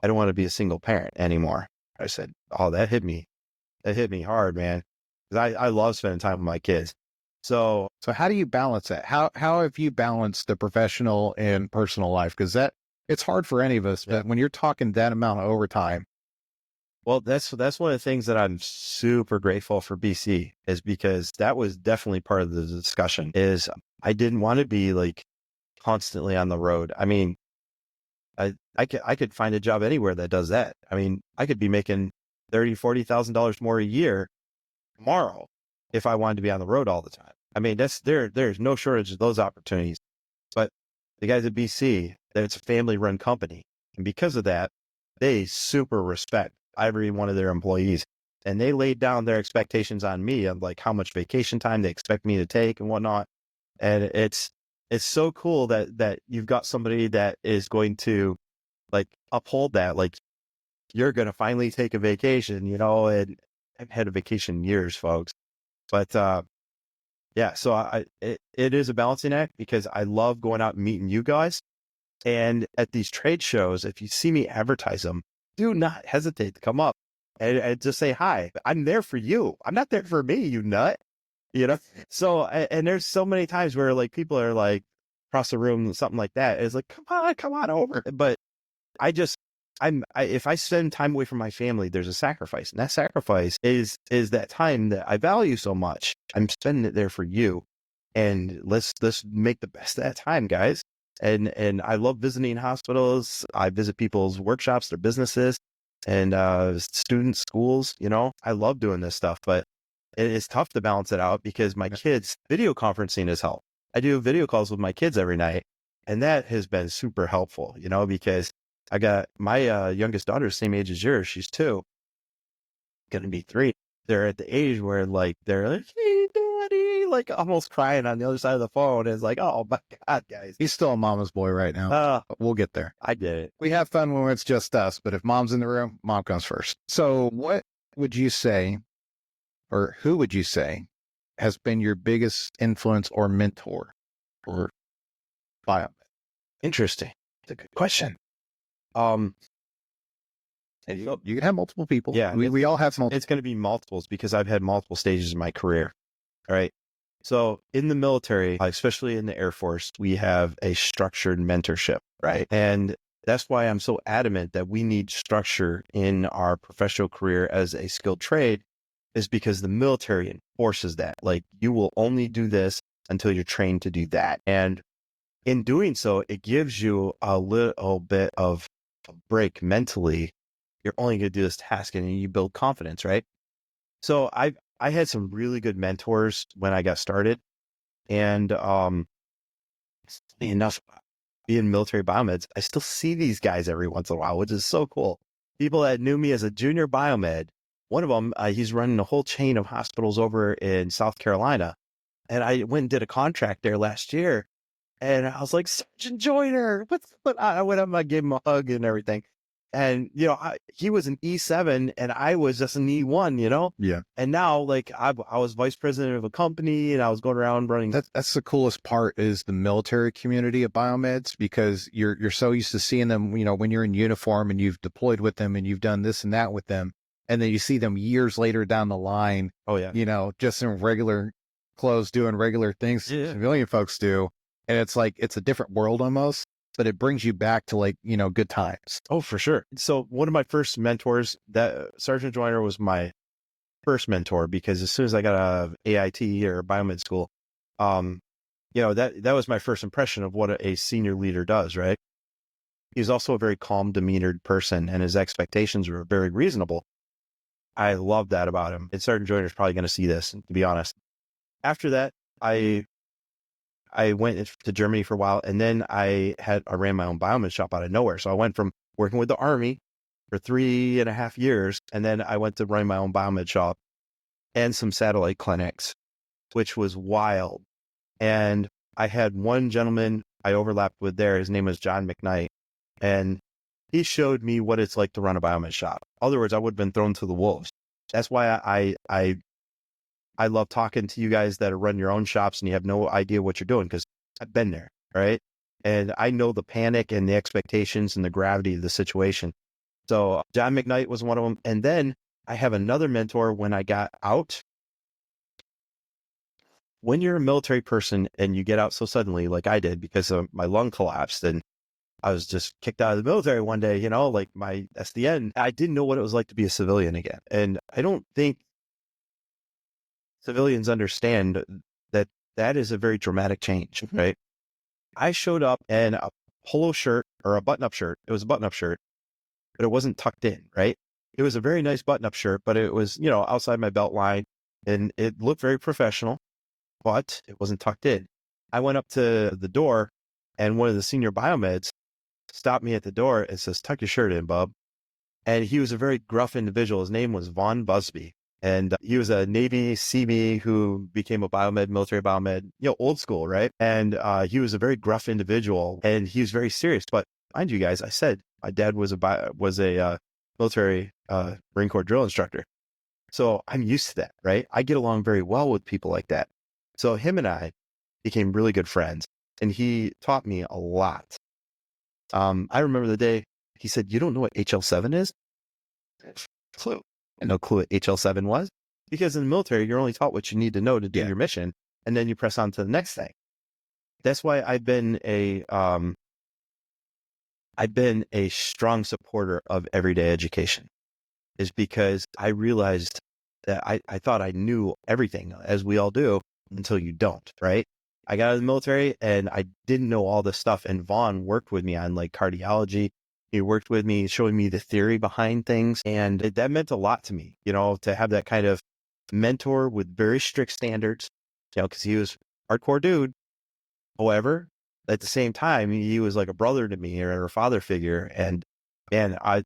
[SPEAKER 2] I don't want to be a single parent anymore. I said, oh, that hit me. That hit me hard, man. Because I love spending time with my kids. So
[SPEAKER 1] how do you balance that? How have you balanced the professional and personal life? Because it's hard for any of us, but when you're talking that amount of overtime.
[SPEAKER 2] Well, that's one of the things that I'm super grateful for BC is because that was definitely part of the discussion is I didn't want to be like constantly on the road. I mean, I could find a job anywhere that does that. I mean, I could be making $30,000-$40,000 more a year tomorrow if I wanted to be on the road all the time. I mean, there's no shortage of those opportunities. But the guys at BC, it's a family-run company, and because of that, they super respect every one of their employees, and they laid down their expectations on me of like how much vacation time they expect me to take and whatnot. And it's so cool that you've got somebody that is going to like uphold that. Like you're going to finally take a vacation, and I've had a vacation in years, folks. But yeah, so it is a balancing act because I love going out and meeting you guys. And at these trade shows, if you see me advertise them, do not hesitate to come up and just say hi. I'm there for you. I'm not there for me, you nut. So and there's so many times where like people are like across the room, something like that. It's like, come on over. But if I spend time away from my family, there's a sacrifice, and that sacrifice is that time that I value so much. I'm spending it there for you, and let's make the best of that time, guys. And I love visiting hospitals. I visit people's workshops, their businesses, and students, schools. I love doing this stuff, but it's tough to balance it out because my kids' video conferencing has helped. I do video calls with my kids every night, and that has been super helpful. Because I got my youngest daughter, same age as yours. She's 2, gonna be 3. They're at the age where like they're like, hey, daddy, like almost crying on the other side of the phone. It's like, oh my God, guys.
[SPEAKER 1] He's still a mama's boy right now. We'll get there.
[SPEAKER 2] I did it.
[SPEAKER 1] We have fun when it's just us, but if mom's in the room, mom comes first. So what would you say, or who would you say has been your biggest influence or mentor for Biomed?
[SPEAKER 2] Interesting. It's a good question.
[SPEAKER 1] And you can have multiple people.
[SPEAKER 2] Yeah,
[SPEAKER 1] we all have multiple.
[SPEAKER 2] It's going to be multiples because I've had multiple stages in my career. All right. So in the military, especially in the Air Force, we have a structured mentorship, right? And that's why I'm so adamant that we need structure in our professional career as a skilled trade, is because the military enforces that. Like you will only do this until you're trained to do that. And in doing so, it gives you a little bit of a break mentally. You're only going to do this task and you build confidence, right? So I had some really good mentors when I got started. And enough, being military biomeds, I still see these guys every once in a while, which is so cool. People that knew me as a junior biomed, one of them, he's running a whole chain of hospitals over in South Carolina. And I went and did a contract there last year. And I was like, Sergeant Joyner, I went up, I gave him a hug and everything. And, he was an E7 and I was just an E1,
[SPEAKER 1] Yeah.
[SPEAKER 2] And now like I was vice president of a company and I was going around running.
[SPEAKER 1] That's the coolest part is the military community of biomeds, because you're so used to seeing them, when you're in uniform and you've deployed with them and you've done this and that with them. And then you see them years later down the line,
[SPEAKER 2] Oh yeah.
[SPEAKER 1] Just in regular clothes, doing regular things civilian folks do. And it's like, it's a different world almost, but it brings you back to like, good times.
[SPEAKER 2] Oh, for sure. So one of my first mentors, that Sergeant Joyner was my first mentor, because as soon as I got out of AIT or biomed school, that was my first impression of what a senior leader does, right? He was also a very calm, demeanored person, and his expectations were very reasonable. I love that about him. And Sergeant Joyner's probably going to see this, to be honest. After that, I went to Germany for a while, and then I ran my own Biomed shop out of nowhere. So I went from working with the Army for 3.5 years, and then I went to run my own Biomed shop and some satellite clinics, which was wild. And I had one gentleman I overlapped with there. His name was John McKnight, and he showed me what it's like to run a Biomed shop. In other words, I would have been thrown to the wolves. That's why I love talking to you guys that are running your own shops and you have no idea what you're doing, because I've been there, right? And I know the panic and the expectations and the gravity of the situation. So John McKnight was one of them. And then I have another mentor when I got out. When you're a military person and you get out so suddenly, like I did, because of my lung collapsed and I was just kicked out of the military one day, that's the end. I didn't know what it was like to be a civilian again. And I don't think civilians understand that is a very dramatic change, right? I showed up in a polo shirt or a button-up shirt. It was a button-up shirt, but it wasn't tucked in, right? It was a very nice button-up shirt, but it was, outside my belt line, and it looked very professional, but it wasn't tucked in. I went up to the door, and one of the senior biomeds stopped me at the door and says, "Tuck your shirt in, bub." And he was a very gruff individual. His name was Vaughn Busby. And he was a Navy Seabee who became a biomed, military biomed, old school, right? And he was a very gruff individual, and he was very serious. But mind you guys, I said my dad was a military Marine Corps drill instructor, so I'm used to that, right? I get along very well with people like that. So him and I became really good friends, and he taught me a lot. I remember the day he said, "You don't know what HL7 is?" Clue. And no clue what HL7 was, because in the military, you're only taught what you need to know to do your mission, and then you press on to the next thing. That's why I've been a strong supporter of everyday education, is because I realized that I thought I knew everything, as we all do, until you don't, right? I got out of the military and I didn't know all this stuff. And Vaughn worked with me on like cardiology. He worked with me, showing me the theory behind things. And that meant a lot to me, to have that kind of mentor with very strict standards, because he was a hardcore dude. However, at the same time, he was like a brother to me, or a father figure. And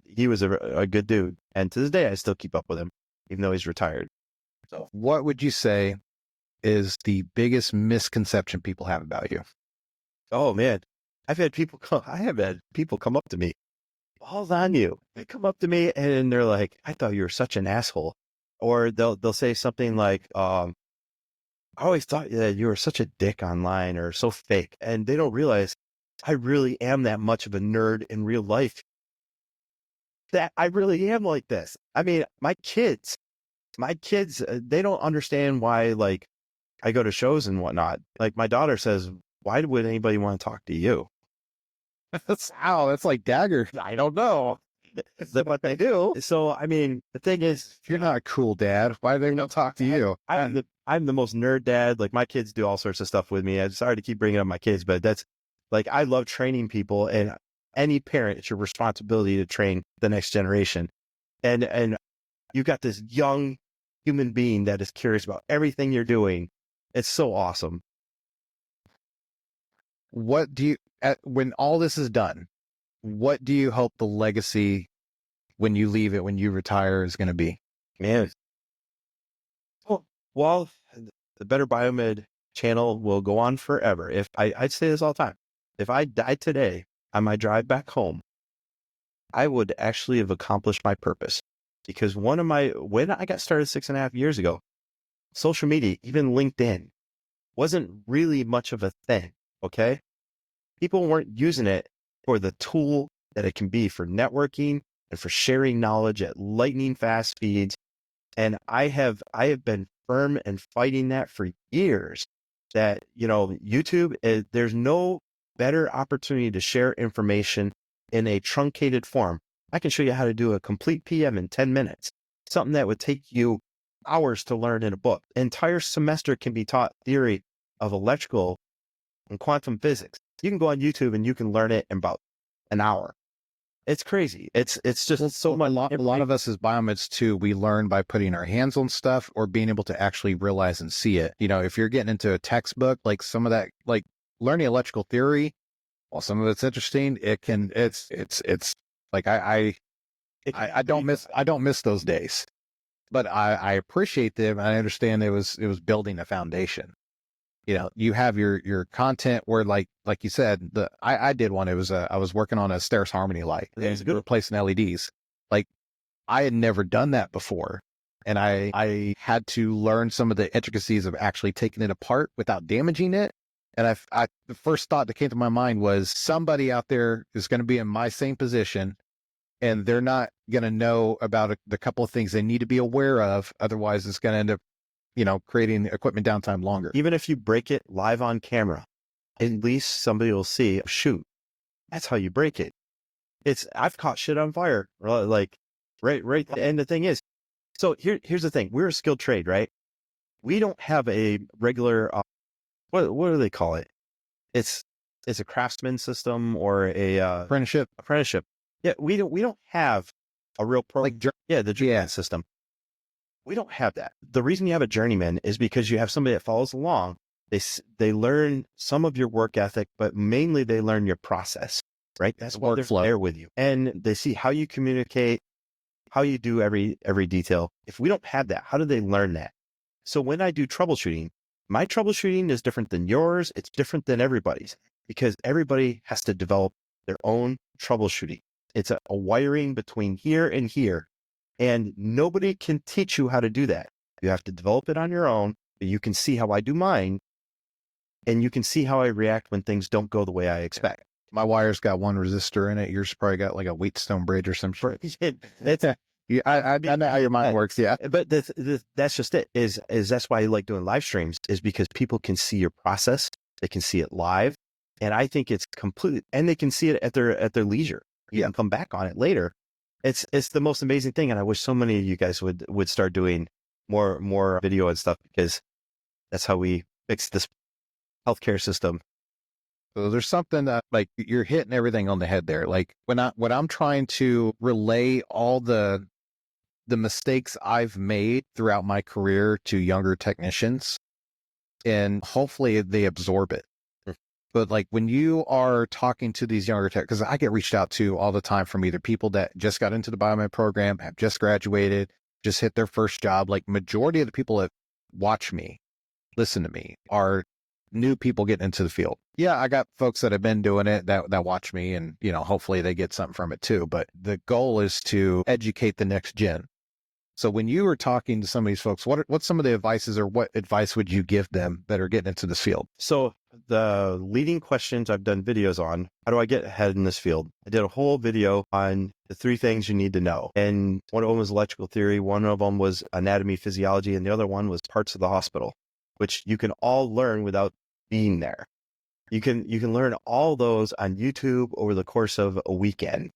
[SPEAKER 2] he was a good dude. And to this day, I still keep up with him, even though he's retired.
[SPEAKER 1] So what would you say is the biggest misconception people have about you?
[SPEAKER 2] Oh man, I have had people come up to me, balls on you. They come up to me and they're like, "I thought you were such an asshole," or they'll say something like, "I always thought that you were such a dick online, or so fake," and they don't realize I really am that much of a nerd in real life. That I really am like this. I mean, my kids, they don't understand why, like, I go to shows and whatnot. Like, my daughter says, "Why would anybody want to talk to you?"
[SPEAKER 1] That's like dagger. I don't know.
[SPEAKER 2] That's what they do. So, I mean, the thing is,
[SPEAKER 1] If you're not a cool dad, why do they not talk to you?
[SPEAKER 2] I'm the most nerd dad. Like, my kids do all sorts of stuff with me. I'm sorry to keep bringing up my kids, but that's like, I love training people, and any parent, it's your responsibility to train the next generation. And you've got this young human being that is curious about everything you're doing. It's so awesome.
[SPEAKER 1] What do you, when all this is done, what do you hope the legacy when you leave it, when you retire, is going to be?
[SPEAKER 2] Man. Well, the Better Biomed channel will go on forever. I'd say this all the time. If I died today on my drive back home, I would actually have accomplished my purpose, because when I got started 6.5 years ago, social media, even LinkedIn, wasn't really much of a thing. Okay. People weren't using it for the tool that it can be for networking and for sharing knowledge at lightning fast speeds. And I have been firm and fighting that for years, that, YouTube, there's no better opportunity to share information in a truncated form. I can show you how to do a complete PM in 10 minutes, something that would take you hours to learn in a book. Entire semester can be taught theory of electrical and quantum physics. You can go on YouTube and you can learn it in about an hour. It's crazy. It's just so much.
[SPEAKER 1] A lot of us as biomeds too, we learn by putting our hands on stuff or being able to actually realize and see it. You know, if you're getting into a textbook, like some of that, like learning electrical theory, while some of it's interesting, it's like I don't miss those days, but I appreciate them. I understand it was building a foundation. You know, you have your content where like you said, I did one. It was I was working on a Stairs Harmony light. It was replacing LEDs. Like I had never done that before. And I had to learn some of the intricacies of actually taking it apart without damaging it. And the first thought that came to my mind was somebody out there is going to be in my same position and they're not going to know about the couple of things they need to be aware of. Otherwise it's going to end up, you know, creating equipment downtime longer.
[SPEAKER 2] Even if you break it live on camera, at least somebody will see, shoot, that's how you break it. I've caught shit on fire, like right. And the thing is, so here's the thing. We're a skilled trade, right? We don't have a regular, what do they call it? It's a craftsman system or a
[SPEAKER 1] Apprenticeship.
[SPEAKER 2] Yeah. We don't have a real program. Like, the journeyman system. We don't have that. The reason you have a journeyman is because you have somebody that follows along. They learn some of your work ethic, but mainly they learn your process, right? That's why they're there with you. And they see how you communicate, how you do every detail. If we don't have that, how do they learn that? So when I do troubleshooting, my troubleshooting is different than yours. It's different than everybody's because everybody has to develop their own troubleshooting. It's a wiring between here and here. And nobody can teach you how to do that. You have to develop it on your own. But you can see how I do mine. And you can see how I react when things don't go the way I expect.
[SPEAKER 1] My wire's got one resistor in it. Yours probably got like a Wheatstone bridge or some shit. I know how your mind works. Yeah.
[SPEAKER 2] But that's just it is that's why I like doing live streams is because people can see your process. They can see it live. And I think it's completely, and they can see it at their leisure. You can come back on it later. It's the most amazing thing. And I wish so many of you guys would start doing more video and stuff because that's how we fix this healthcare system.
[SPEAKER 1] So there's something that like you're hitting everything on the head there. Like when I'm trying to relay all the mistakes I've made throughout my career to younger technicians and hopefully they absorb it. But like when you are talking to these younger tech, because I get reached out to all the time from either people that just got into the Biomed program, have just graduated, just hit their first job. Like majority of the people that watch me, listen to me, are new people getting into the field. Yeah, I got folks that have been doing it that watch me and, you know, hopefully they get something from it too. But the goal is to educate the next gen. So when you were talking to some of these folks, what's some of the advices or what advice would you give them that are getting into this field?
[SPEAKER 2] So the leading questions I've done videos on, how do I get ahead in this field? I did a whole video on the 3 things you need to know. And one of them was electrical theory. One of them was anatomy, physiology. And the other one was parts of the hospital, which you can all learn without being there. You can learn all those on YouTube over the course of a weekend.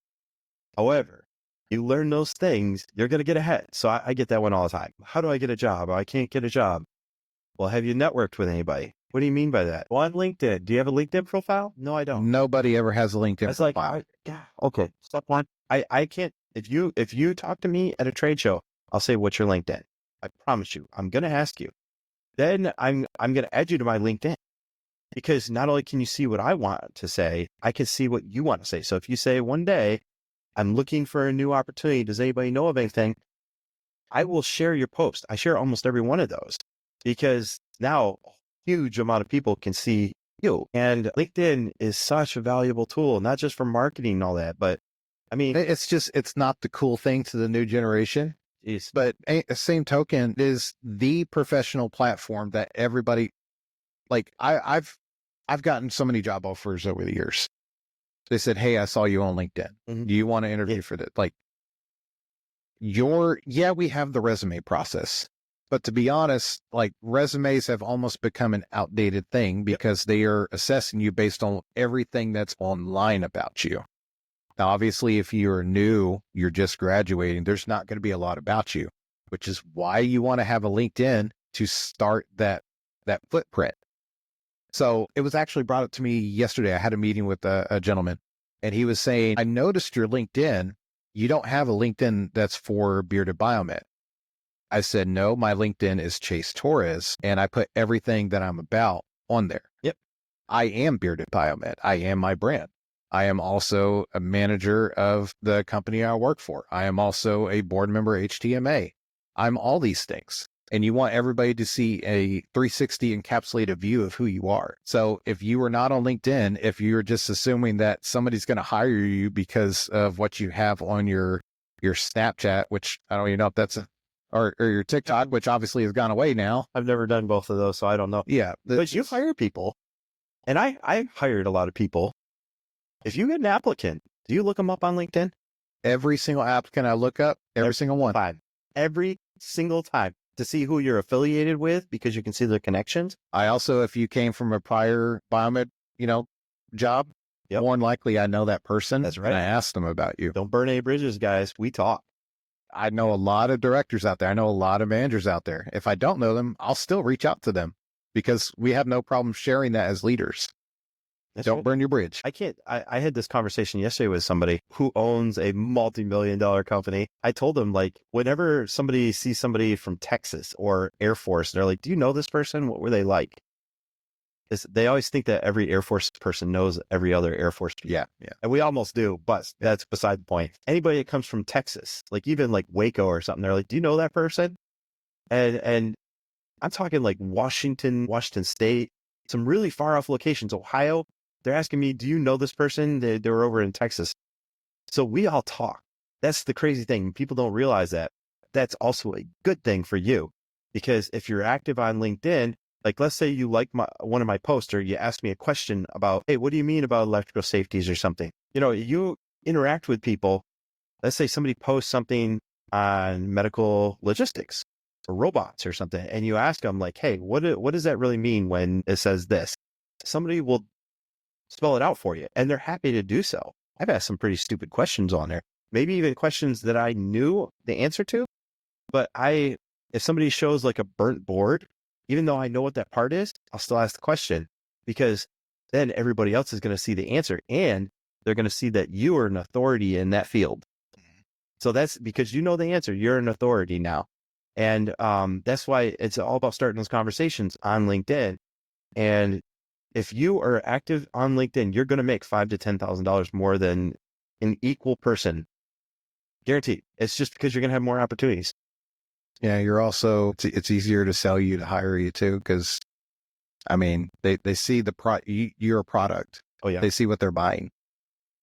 [SPEAKER 2] However, you learn those things, you're going to get ahead. So I get that one all the time. How do I get a job? I can't get a job. Well, have you networked with anybody? What do you mean by that? Well, on LinkedIn. Do you have a LinkedIn profile? No, I don't.
[SPEAKER 1] Nobody ever has a LinkedIn profile.
[SPEAKER 2] Okay. Step one. I can't. If you talk to me at a trade show, I'll say, what's your LinkedIn? I promise you, I'm going to ask you. Then I'm going to add you to my LinkedIn because not only can you see what I want to say, I can see what you want to say. So if you say one day, I'm looking for a new opportunity. Does anybody know of anything? I will share your post. I share almost every one of those because now a huge amount of people can see you. And LinkedIn is such a valuable tool, not just for marketing and all that, but I mean,
[SPEAKER 1] it's not the cool thing to the new generation, but same token is the professional platform that everybody, like I've gotten so many job offers over the years. They said, hey, I saw you on LinkedIn. Mm-hmm. Do you want to interview for that? Like we have the resume process, but to be honest, like resumes have almost become an outdated thing because they are assessing you based on everything that's online about you. Now, obviously, if you're new, you're just graduating, there's not going to be a lot about you, which is why you want to have a LinkedIn to start that footprint. So it was actually brought up to me yesterday. I had a meeting with a gentleman, and he was saying, I noticed your LinkedIn. You don't have a LinkedIn that's for Bearded Biomed. I said, no, my LinkedIn is Chase Torres, and I put everything that I'm about on there.
[SPEAKER 2] Yep.
[SPEAKER 1] I am Bearded Biomed. I am my brand. I am also a manager of the company I work for. I am also a board member, HTMA. I'm all these things. And you want everybody to see a 360 encapsulated view of who you are. So if you are not on LinkedIn, if you're just assuming that somebody's going to hire you because of what you have on your Snapchat, which I don't even know if that's or your TikTok, which obviously has gone away now.
[SPEAKER 2] I've never done both of those, so I don't know.
[SPEAKER 1] Yeah.
[SPEAKER 2] But you hire people. And I hired a lot of people. If you get an applicant, do you look them up on LinkedIn?
[SPEAKER 1] Every single applicant I look up, every single one.
[SPEAKER 2] Time. Every single time to see who you're affiliated with because you can see their connections.
[SPEAKER 1] I also, if you came from a prior Biomed, job, more than likely I know that person.
[SPEAKER 2] That's right.
[SPEAKER 1] And I asked them about you.
[SPEAKER 2] Don't burn any bridges, guys. We talk.
[SPEAKER 1] I know a lot of directors out there. I know a lot of managers out there. If I don't know them, I'll still reach out to them because we have no problem sharing that as leaders. Don't burn your bridge.
[SPEAKER 2] I had this conversation yesterday with somebody who owns a multi-million-dollar company. I told them, like, whenever somebody sees somebody from Texas or Air Force, they're like, do you know this person? What were they like? They always think that every Air Force person knows every other Air Force person.
[SPEAKER 1] Yeah.
[SPEAKER 2] And we almost do, but that's beside the point. Anybody that comes from Texas, like even like Waco or something, they're like, do you know that person? And I'm talking like Washington State, some really far off locations, Ohio. They're asking me, do you know this person? They were over in Texas. So we all talk. That's the crazy thing. People don't realize that. That's also a good thing for you, because if you're active on LinkedIn, like let's say you like one of my posts, or you ask me a question about, hey, what do you mean about electrical safeties or something? You interact with people. Let's say somebody posts something on medical logistics or robots or something, and you ask them like, hey, what does that really mean when it says this? Somebody will spell it out for you, and they're happy to do so. I've asked some pretty stupid questions on there, maybe even questions that I knew the answer to, but if somebody shows like a burnt board, even though I know what that part is, I'll still ask the question, because then everybody else is going to see the answer, and they're going to see that you are an authority in that field. So that's because you know the answer. You're an authority now. And that's why it's all about starting those conversations on LinkedIn. And if you are active on LinkedIn, you're going to make $5,000 to $10,000 more than an equal person. Guaranteed. It's just because you're going to have more opportunities.
[SPEAKER 1] Yeah, you're also, it's easier to sell you, to hire you too, because I mean, they see you're a product.
[SPEAKER 2] Oh yeah.
[SPEAKER 1] They see what they're buying.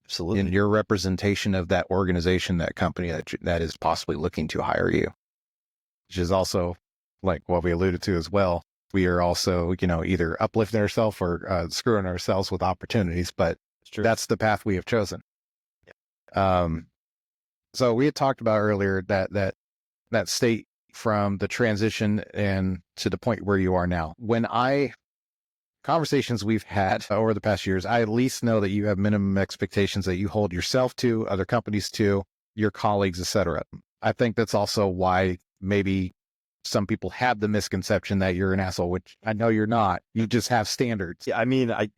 [SPEAKER 2] Absolutely.
[SPEAKER 1] And your representation of that organization, that company that is possibly looking to hire you, which is also like what we alluded to as well. We are also, either uplifting ourselves or screwing ourselves with opportunities, but that's the path we have chosen. Yeah. So we had talked about earlier that state from the transition and to the point where you are now. Conversations we've had over the past years, I at least know that you have minimum expectations that you hold yourself to, other companies to, your colleagues, etc. I think that's also why maybe some people have the misconception that you're an asshole, which I know you're not. You just have standards.
[SPEAKER 2] Yeah, I mean, I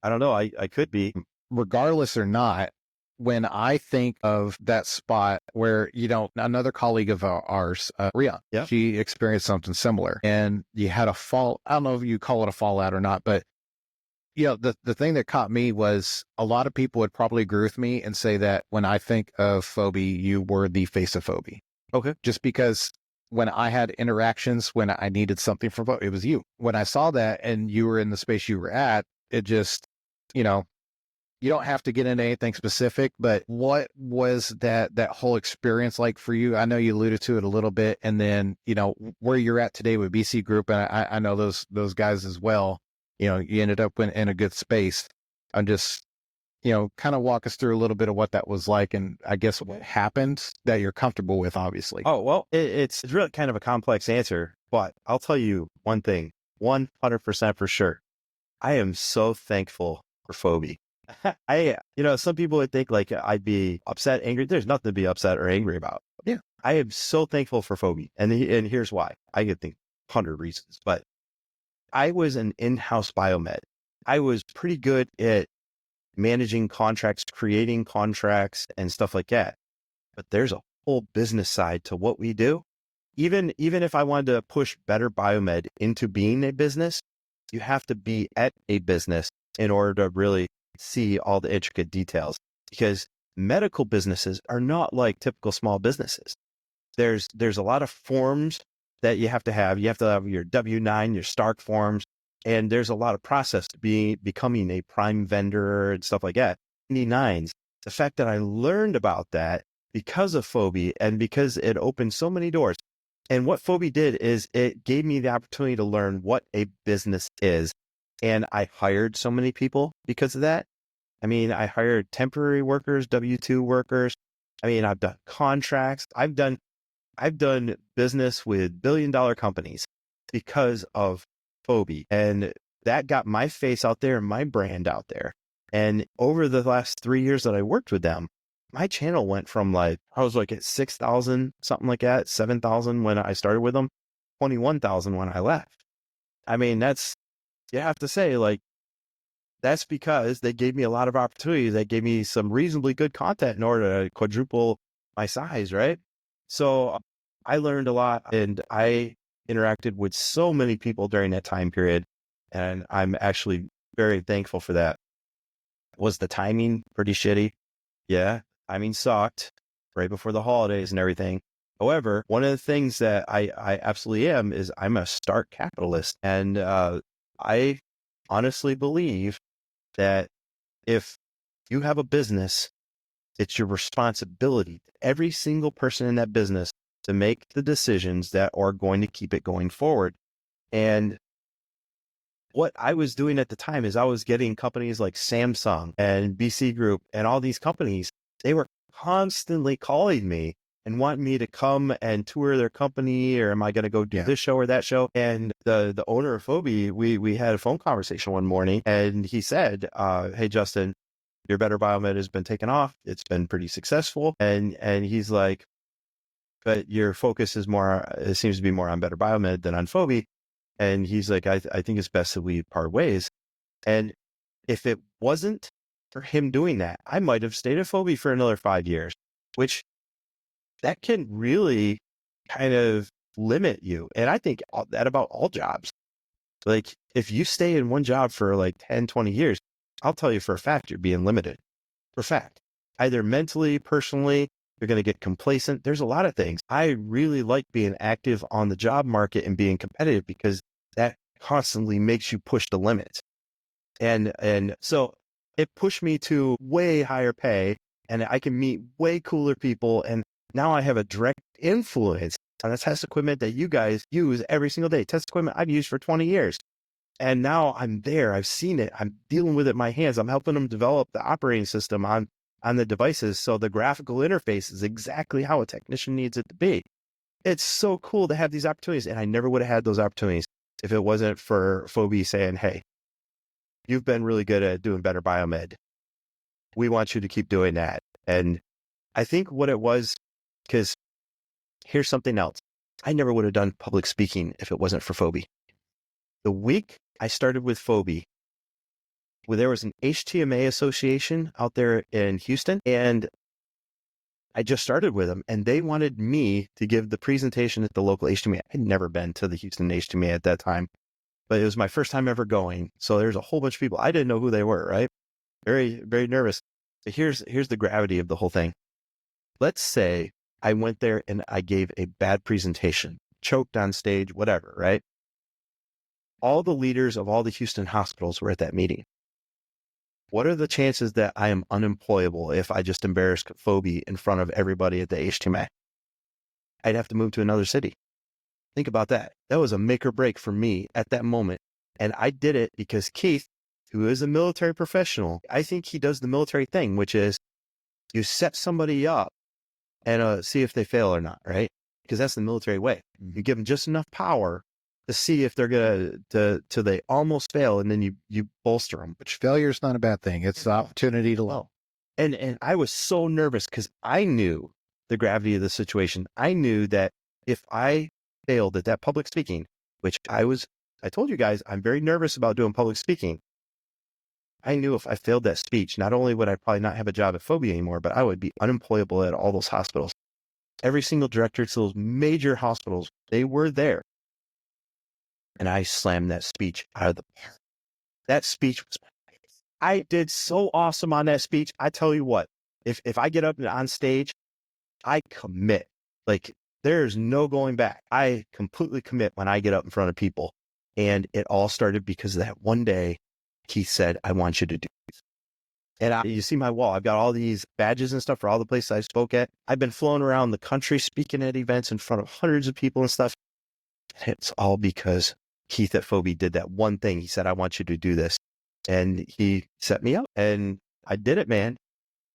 [SPEAKER 2] don't know. I could be.
[SPEAKER 1] Regardless or not, when I think of that spot where, another colleague of ours, Ria, she experienced something similar, and you had a fall. I don't know if you call it a fallout or not, but the thing that caught me was a lot of people would probably agree with me and say that when I think of Phoebe, you were the face of Phoebe.
[SPEAKER 2] Okay.
[SPEAKER 1] Just because when I had interactions, when I needed something from Phoebe, it was you. When I saw that and you were in the space you were at, it just, you don't have to get into anything specific, but what was that whole experience like for you? I know you alluded to it a little bit, and then, where you're at today with BC Group, and I know those guys as well. You ended up in a good space. I'm just, kind of walk us through a little bit of what that was like, and I guess what happened that you're comfortable with, obviously.
[SPEAKER 2] Oh, well, it's really kind of a complex answer, but I'll tell you one thing, 100% for sure. I am so thankful for Phoebe. Some people would think like I'd be upset, angry. There's nothing to be upset or angry about.
[SPEAKER 1] Yeah.
[SPEAKER 2] I am so thankful for Phoebe. And here's why. I could think 100 reasons, but I was an in-house biomed. I was pretty good at managing contracts, creating contracts and stuff like that. But there's a whole business side to what we do. Even if I wanted to push Better Biomed into being a business, you have to be at a business in order to really see all the intricate details, because medical businesses are not like typical small businesses. There's a lot of forms that you have to have. You have to have your W-9, your Stark forms, and there's a lot of process to becoming a prime vendor and stuff like that. 99s. The fact that I learned about that because of Phoebe and because it opened so many doors. And what Phoebe did is it gave me the opportunity to learn what a business is. And I hired so many people because of that. I mean, I hired temporary workers, W-2 workers. I mean, I've done contracts. I've done business with billion-dollar companies because of Phoebe. And that got my face out there and my brand out there. And over the last 3 years that I worked with them, my channel went from like, I was like at 6,000, something like that, 7,000 when I started with them, 21,000 when I left. I mean, you have to say, like, that's because they gave me a lot of opportunities. They gave me some reasonably good content in order to quadruple my size, right? So I learned a lot, and I interacted with so many people during that time period. And I'm actually very thankful for that. Was the timing pretty shitty? Yeah. Timing sucked right before the holidays and everything. However, one of the things that I absolutely am is I'm a stark capitalist. And I honestly believe that if you have a business, it's your responsibility, every single person in that business, to make the decisions that are going to keep it going forward. And what I was doing at the time is I was getting companies like Samsung and BC Group and all these companies. They were constantly calling me and wanting me to come and tour their company, or am I going to go do this show or that show? And the owner of Phoebe, we had a phone conversation one morning, and he said, hey, Justin, your Better Biomed has been taken off. It's been pretty successful. And he's like, but your focus is more, it seems to be more on Better Biomed than on Phoebe. And he's like, I think it's best that we part ways. And if it wasn't for him doing that, I might have stayed at Phoebe for another 5 years, which that can really kind of limit you. And I think that about all jobs. Like, if you stay in one job for like 10, 20 years, I'll tell you for a fact, you're being limited. For a fact, either mentally, personally, you're going to get complacent. There's a lot of things. I really like being active on the job market and being competitive, because that constantly makes you push the limits. And so it pushed me to way higher pay, and I can meet way cooler people. And now I have a direct influence on the test equipment that you guys use every single day. Test equipment I've used for 20 years. And now I'm there. I've seen it. I'm dealing with it in my hands. I'm helping them develop the operating system on the devices. So the graphical interface is exactly how a technician needs it to be. It's so cool to have these opportunities. And I never would have had those opportunities if it wasn't for Phoebe saying, hey, you've been really good at doing Better Biomed. We want you to keep doing that. And I think what it was, because here's something else. I never would have done public speaking if it wasn't for Phoebe. The week I started with Phoebe, where there was an HTMA association out there in Houston, and I just started with them, and they wanted me to give the presentation at the local HTMA. I'd never been to the Houston HTMA at that time, but it was my first time ever going. So there's a whole bunch of people. I didn't know who they were, right? Very, very nervous. So here's the gravity of the whole thing. Let's say I went there and I gave a bad presentation, choked on stage, whatever, right? All the leaders of all the Houston hospitals were at that meeting. What are the chances that I am unemployable if I just embarrass Phoebe in front of everybody at the HTMA? I'd have to move to another city. Think about that. That was a make or break for me at that moment. And I did it because Keith, who is a military professional, I think he does the military thing, which is you set somebody up and see if they fail or not, right? Because that's the military way. You give them just enough power to see if they're going to they almost fail, and then you bolster them.
[SPEAKER 1] Which failure is not a bad thing. It's the opportunity to learn.
[SPEAKER 2] And I was so nervous because I knew the gravity of the situation. I knew that if I failed at that public speaking, which I was I told you guys, I'm very nervous about doing public speaking. I knew if I failed that speech, not only would I probably not have a job at Phobia anymore, but I would be unemployable at all those hospitals. Every single director to those major hospitals, they were there. And I slammed that speech out of the park. That speech was, I did so awesome on that speech. I tell you what, if I get up on stage, I commit. Like, there's no going back. I completely commit when I get up in front of people. And it all started because of that one day he said, I want you to do this. And you see my wall. I've got all these badges and stuff for all the places I spoke at. I've been flown around the country speaking at events in front of hundreds of people and stuff. And it's all because Keith at Phobia did that one thing. He said, I want you to do this. And he set me up and I did it, man.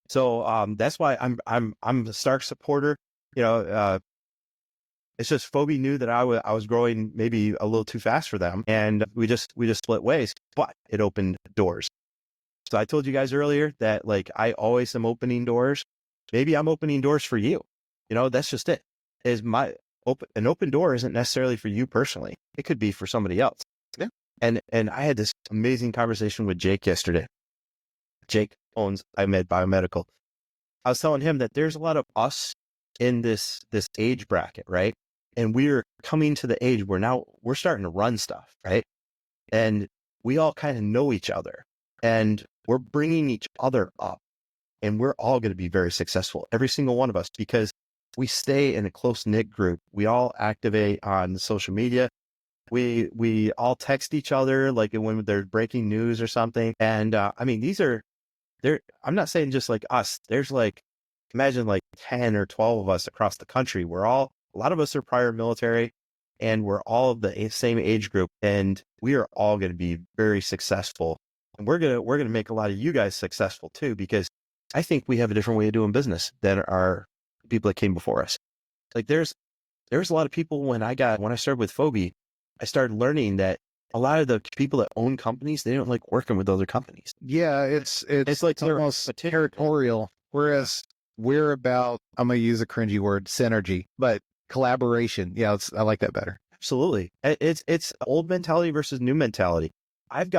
[SPEAKER 2] So that's why I'm a stark supporter. You know, it's just Phobia knew that I was growing maybe a little too fast for them, and we just split ways. But it opened doors. So I told you guys earlier that like I always am opening doors. Maybe I'm opening doors for you. You know, that's just it. An open door isn't necessarily for you personally. It could be for somebody else.
[SPEAKER 1] Yeah.
[SPEAKER 2] And I had this amazing conversation with Jake yesterday. Jake owns Biomed Biomedical. I was telling him that there's a lot of us in this age bracket, right? And we're coming to the age where now we're starting to run stuff, right? And we all kind of know each other and we're bringing each other up, and we're all going to be very successful, every single one of us, because we stay in a close knit group. We all activate on social media. We all text each other, like when there's breaking news or something. And I mean, I'm not saying just like us, there's like, imagine like 10 or 12 of us across the country. A lot of us are prior military, and we're all of the same age group, and we are all going to be very successful. And we're going to make a lot of you guys successful too, because I think we have a different way of doing business than our people that came before us. Like there's a lot of people when I started with Phobia, I started learning that a lot of the people that own companies, they don't like working with other companies.
[SPEAKER 1] Yeah, it's
[SPEAKER 2] like
[SPEAKER 1] almost territorial. Whereas we're about, I'm going to use a cringy word, synergy, but collaboration. Yeah, I like that better.
[SPEAKER 2] Absolutely. It's old mentality versus new mentality. I've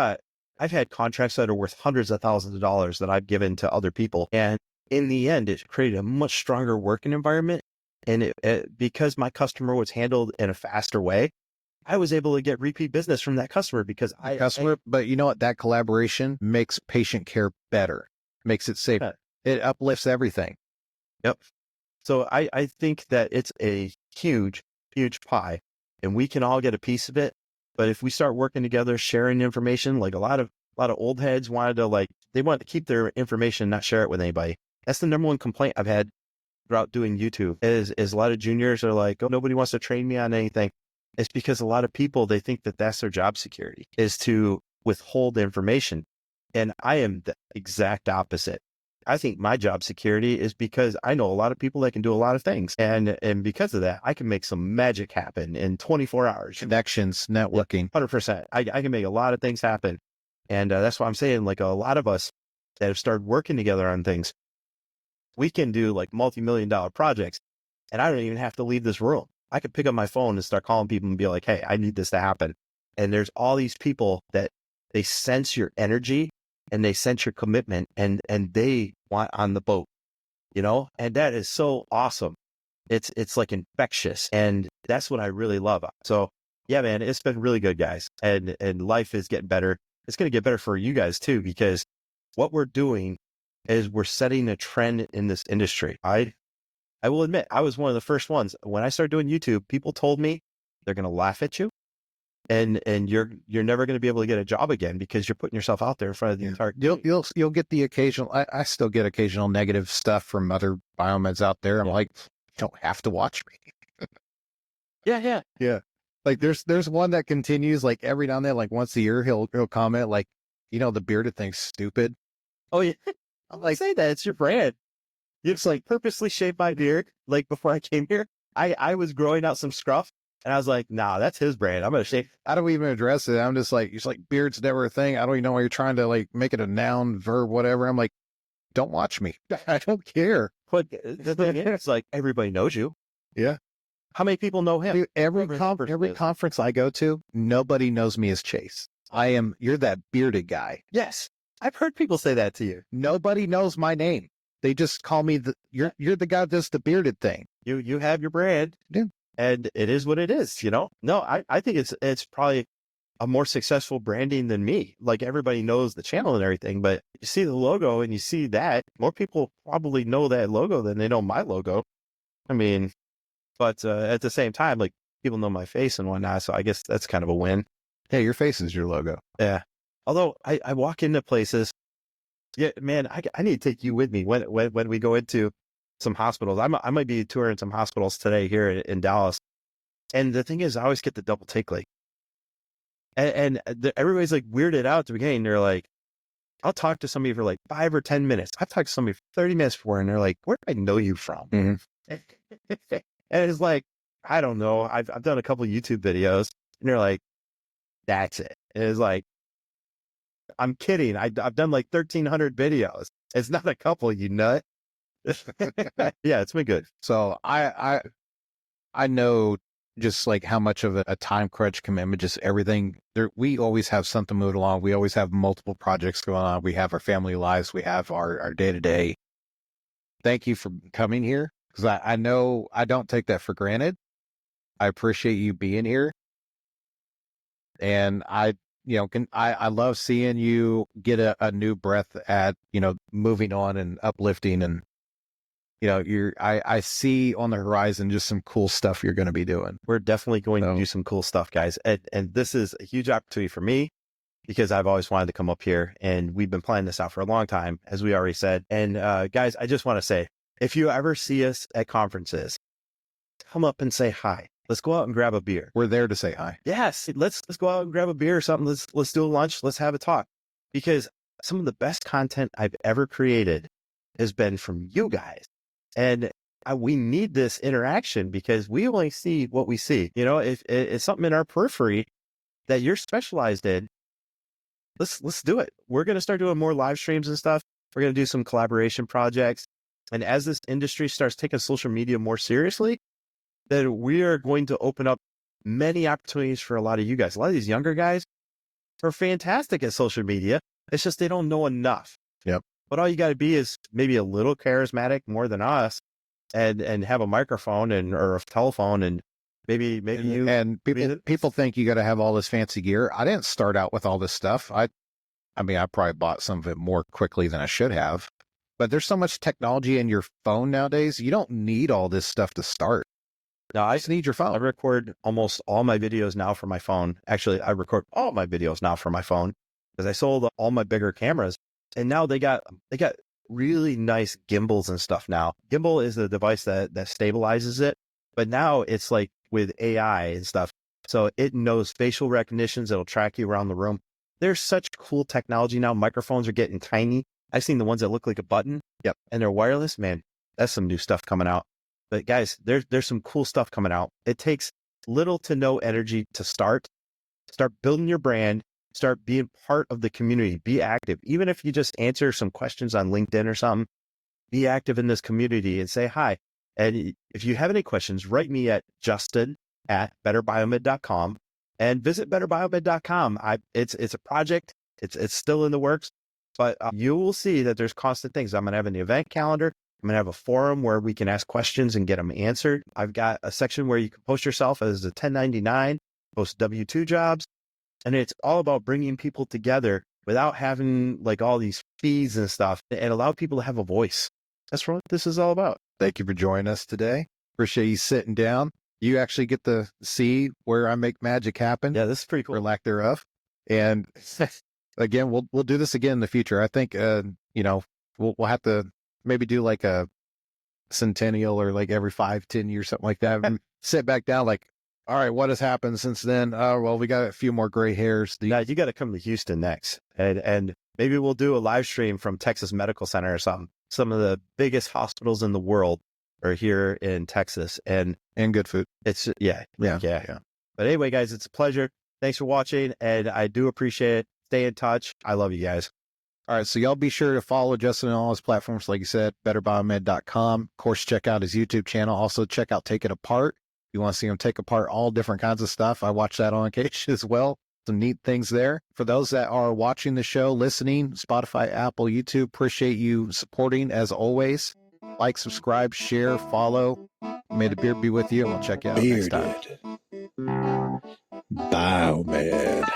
[SPEAKER 2] had contracts that are worth hundreds of thousands of dollars that I've given to other people. And in the end, it created a much stronger working environment. And because my customer was handled in a faster way, I was able to get repeat business from that customer because
[SPEAKER 1] but you know what? That collaboration makes patient care better, makes it safer. It uplifts everything.
[SPEAKER 2] Yep. So I think that it's a huge, huge pie, and we can all get a piece of it. But if we start working together, sharing information, like a lot of old heads wanted to keep their information, not share it with anybody. That's the number one complaint I've had throughout doing YouTube is a lot of juniors are like, oh, nobody wants to train me on anything. It's because a lot of people, they think that that's their job security, is to withhold information. And I am the exact opposite. I think my job security is because I know a lot of people that can do a lot of things. And because of that, I can make some magic happen in 24 hours.
[SPEAKER 1] Connections, networking.
[SPEAKER 2] 100%. I can make a lot of things happen. And that's why I'm saying, like, a lot of us that have started working together on things, we can do like multi-million-dollar projects, and I don't even have to leave this room. I could pick up my phone and start calling people and be like, hey, I need this to happen. And there's all these people that they sense your energy and they sense your commitment, and they want on the boat, you know? And that is so awesome. It's like infectious. And that's what I really love. So yeah, man, it's been really good, guys. And life is getting better. It's going to get better for you guys too, because what we're doing is we're setting a trend in this industry. I will admit, I was one of the first ones. When I started doing YouTube, people told me they're going to laugh at you, and you're never going to be able to get a job again because you're putting yourself out there in front of the entire.
[SPEAKER 1] You'll get the occasional. I still get occasional negative stuff from other biomeds out there. I'm like, you don't have to watch me. Yeah. Like there's one that continues, like every now and then, like once a year, he'll comment like, the bearded thing's stupid.
[SPEAKER 2] Oh yeah, I'm like, say that it's your brand. You just like purposely shaved my beard. Like before I came here, I was growing out some scruff, and I was like, nah, that's his brand. I'm going to shave.
[SPEAKER 1] I don't even address it. I'm just like, beard's never a thing. I don't even know why you're trying to like make it a noun, verb, whatever. I'm like, don't watch me. I don't care.
[SPEAKER 2] But the thing is, like, everybody knows you.
[SPEAKER 1] Yeah.
[SPEAKER 2] How many people know him?
[SPEAKER 1] Dude, every
[SPEAKER 2] Whoever his person is.
[SPEAKER 1] conference I go to, nobody knows me as Chase. You're that bearded guy.
[SPEAKER 2] Yes. I've heard people say that to you.
[SPEAKER 1] Nobody knows my name. They just call me you're the guy that does the bearded thing.
[SPEAKER 2] You have your brand,
[SPEAKER 1] Yeah.
[SPEAKER 2] and it is what it is, you know? No, I think it's probably a more successful branding than me. Like, everybody knows the channel and everything, but you see the logo and you see that, more people probably know that logo than they know my logo. I mean, but at the same time, like, people know my face and whatnot, so I guess that's kind of a win.
[SPEAKER 1] Hey, your face is your logo.
[SPEAKER 2] Yeah. Although I walk into places, yeah, man, I need to take you with me when we go into some hospitals. I might be touring some hospitals today here in Dallas. And the thing is, I always get the double take, like, and everybody's like weirded out at the beginning. They're like, I'll talk to somebody for like 5 or 10 minutes. I've talked to somebody for 30 minutes before, and they're like, where do I know you from?
[SPEAKER 1] Mm-hmm.
[SPEAKER 2] And it's like, I don't know. I've done a couple of YouTube videos, and they're like, that's it. And it's like, I'm kidding. I've done like 1,300 videos. It's not a couple, you nut. Yeah, it's been good.
[SPEAKER 1] So I know just like how much of a time crunch commitment, just everything there. We always have something moving along. We always have multiple projects going on. We have our family lives. We have our day to day. Thank you for coming here, because I know I don't take that for granted. I appreciate you being here. And I love seeing you get a new breath at, moving on and uplifting. And, I see on the horizon just some cool stuff you're going to be doing.
[SPEAKER 2] We're definitely going to do some cool stuff, guys. And this is a huge opportunity for me, because I've always wanted to come up here, and we've been planning this out for a long time, as we already said. And guys, I just want to say, if you ever see us at conferences, come up and say hi. Let's go out and grab a beer.
[SPEAKER 1] We're there to say hi.
[SPEAKER 2] Yes, let's go out and grab a beer or something. Let's do a lunch. Let's have a talk, because some of the best content I've ever created has been from you guys, and we need this interaction, because we only see what we see. If it's something in our periphery that you're specialized in, let's do it. We're going to start doing more live streams and stuff. We're going to do some collaboration projects, and as this industry starts taking social media more seriously, then we are going to open up many opportunities for a lot of you guys. A lot of these younger guys are fantastic at social media. It's just they don't know enough.
[SPEAKER 1] Yep.
[SPEAKER 2] But all you got to be is maybe a little charismatic more than us, and have a microphone or a telephone, and maybe you.
[SPEAKER 1] And people think you got to have all this fancy gear. I didn't start out with all this stuff. I probably bought some of it more quickly than I should have. But there's so much technology in your phone nowadays. You don't need all this stuff to start.
[SPEAKER 2] No,
[SPEAKER 1] I just need your phone.
[SPEAKER 2] I record almost all my videos now from my phone. Actually, I record all my videos now from my phone, because I sold all my bigger cameras, and now they got really nice gimbals and stuff now. Gimbal is the device that stabilizes it, but now it's like with AI and stuff. So it knows facial recognitions. It'll track you around the room. There's such cool technology now. Microphones are getting tiny. I've seen the ones that look like a button.
[SPEAKER 1] Yep.
[SPEAKER 2] And they're wireless. Man, that's some new stuff coming out. But guys, there's some cool stuff coming out. It takes little to no energy to start building your brand, start being part of the community, be active. Even if you just answer some questions on LinkedIn or something, be active in this community and say hi. And if you have any questions, write me at justin@betterbiomed.com, and visit betterbiomed.com. It's a project. It's still in the works, but you will see that there's constant things. I'm going to have an event calendar. I'm going to have a forum where we can ask questions and get them answered. I've got a section where you can post yourself as a 1099, post W-2 jobs. And it's all about bringing people together without having like all these fees and stuff, and allow people to have a voice. That's what this is all about.
[SPEAKER 1] Thank you for joining us today. Appreciate you sitting down. You actually get to see where I make magic happen.
[SPEAKER 2] Yeah, this is pretty cool.
[SPEAKER 1] Or lack thereof. And again, we'll do this again in the future. I think, we'll have to maybe do like a centennial, or like every 5-10 years, something like that. And sit back down like, all right, what has happened since then? Oh, well, we got a few more gray hairs.
[SPEAKER 2] Now you got to come to Houston next, and maybe we'll do a live stream from Texas Medical Center or something. Some of the biggest hospitals in the world are here in Texas, and
[SPEAKER 1] good food.
[SPEAKER 2] It's yeah. But anyway, guys, it's a pleasure. Thanks for watching, and I do appreciate it. Stay in touch. I love you guys.
[SPEAKER 1] All right, so y'all be sure to follow Justin on all his platforms, like you said, betterbiomed.com. Of course, check out his YouTube channel. Also, check out Take It Apart. You want to see them take apart all different kinds of stuff. I watch that on occasion as well. Some neat things there. For those that are watching the show, listening, Spotify, Apple, YouTube, appreciate you supporting as always. Like, subscribe, share, follow. May the beard be with you, and we'll check you out next time.
[SPEAKER 3] Biomed.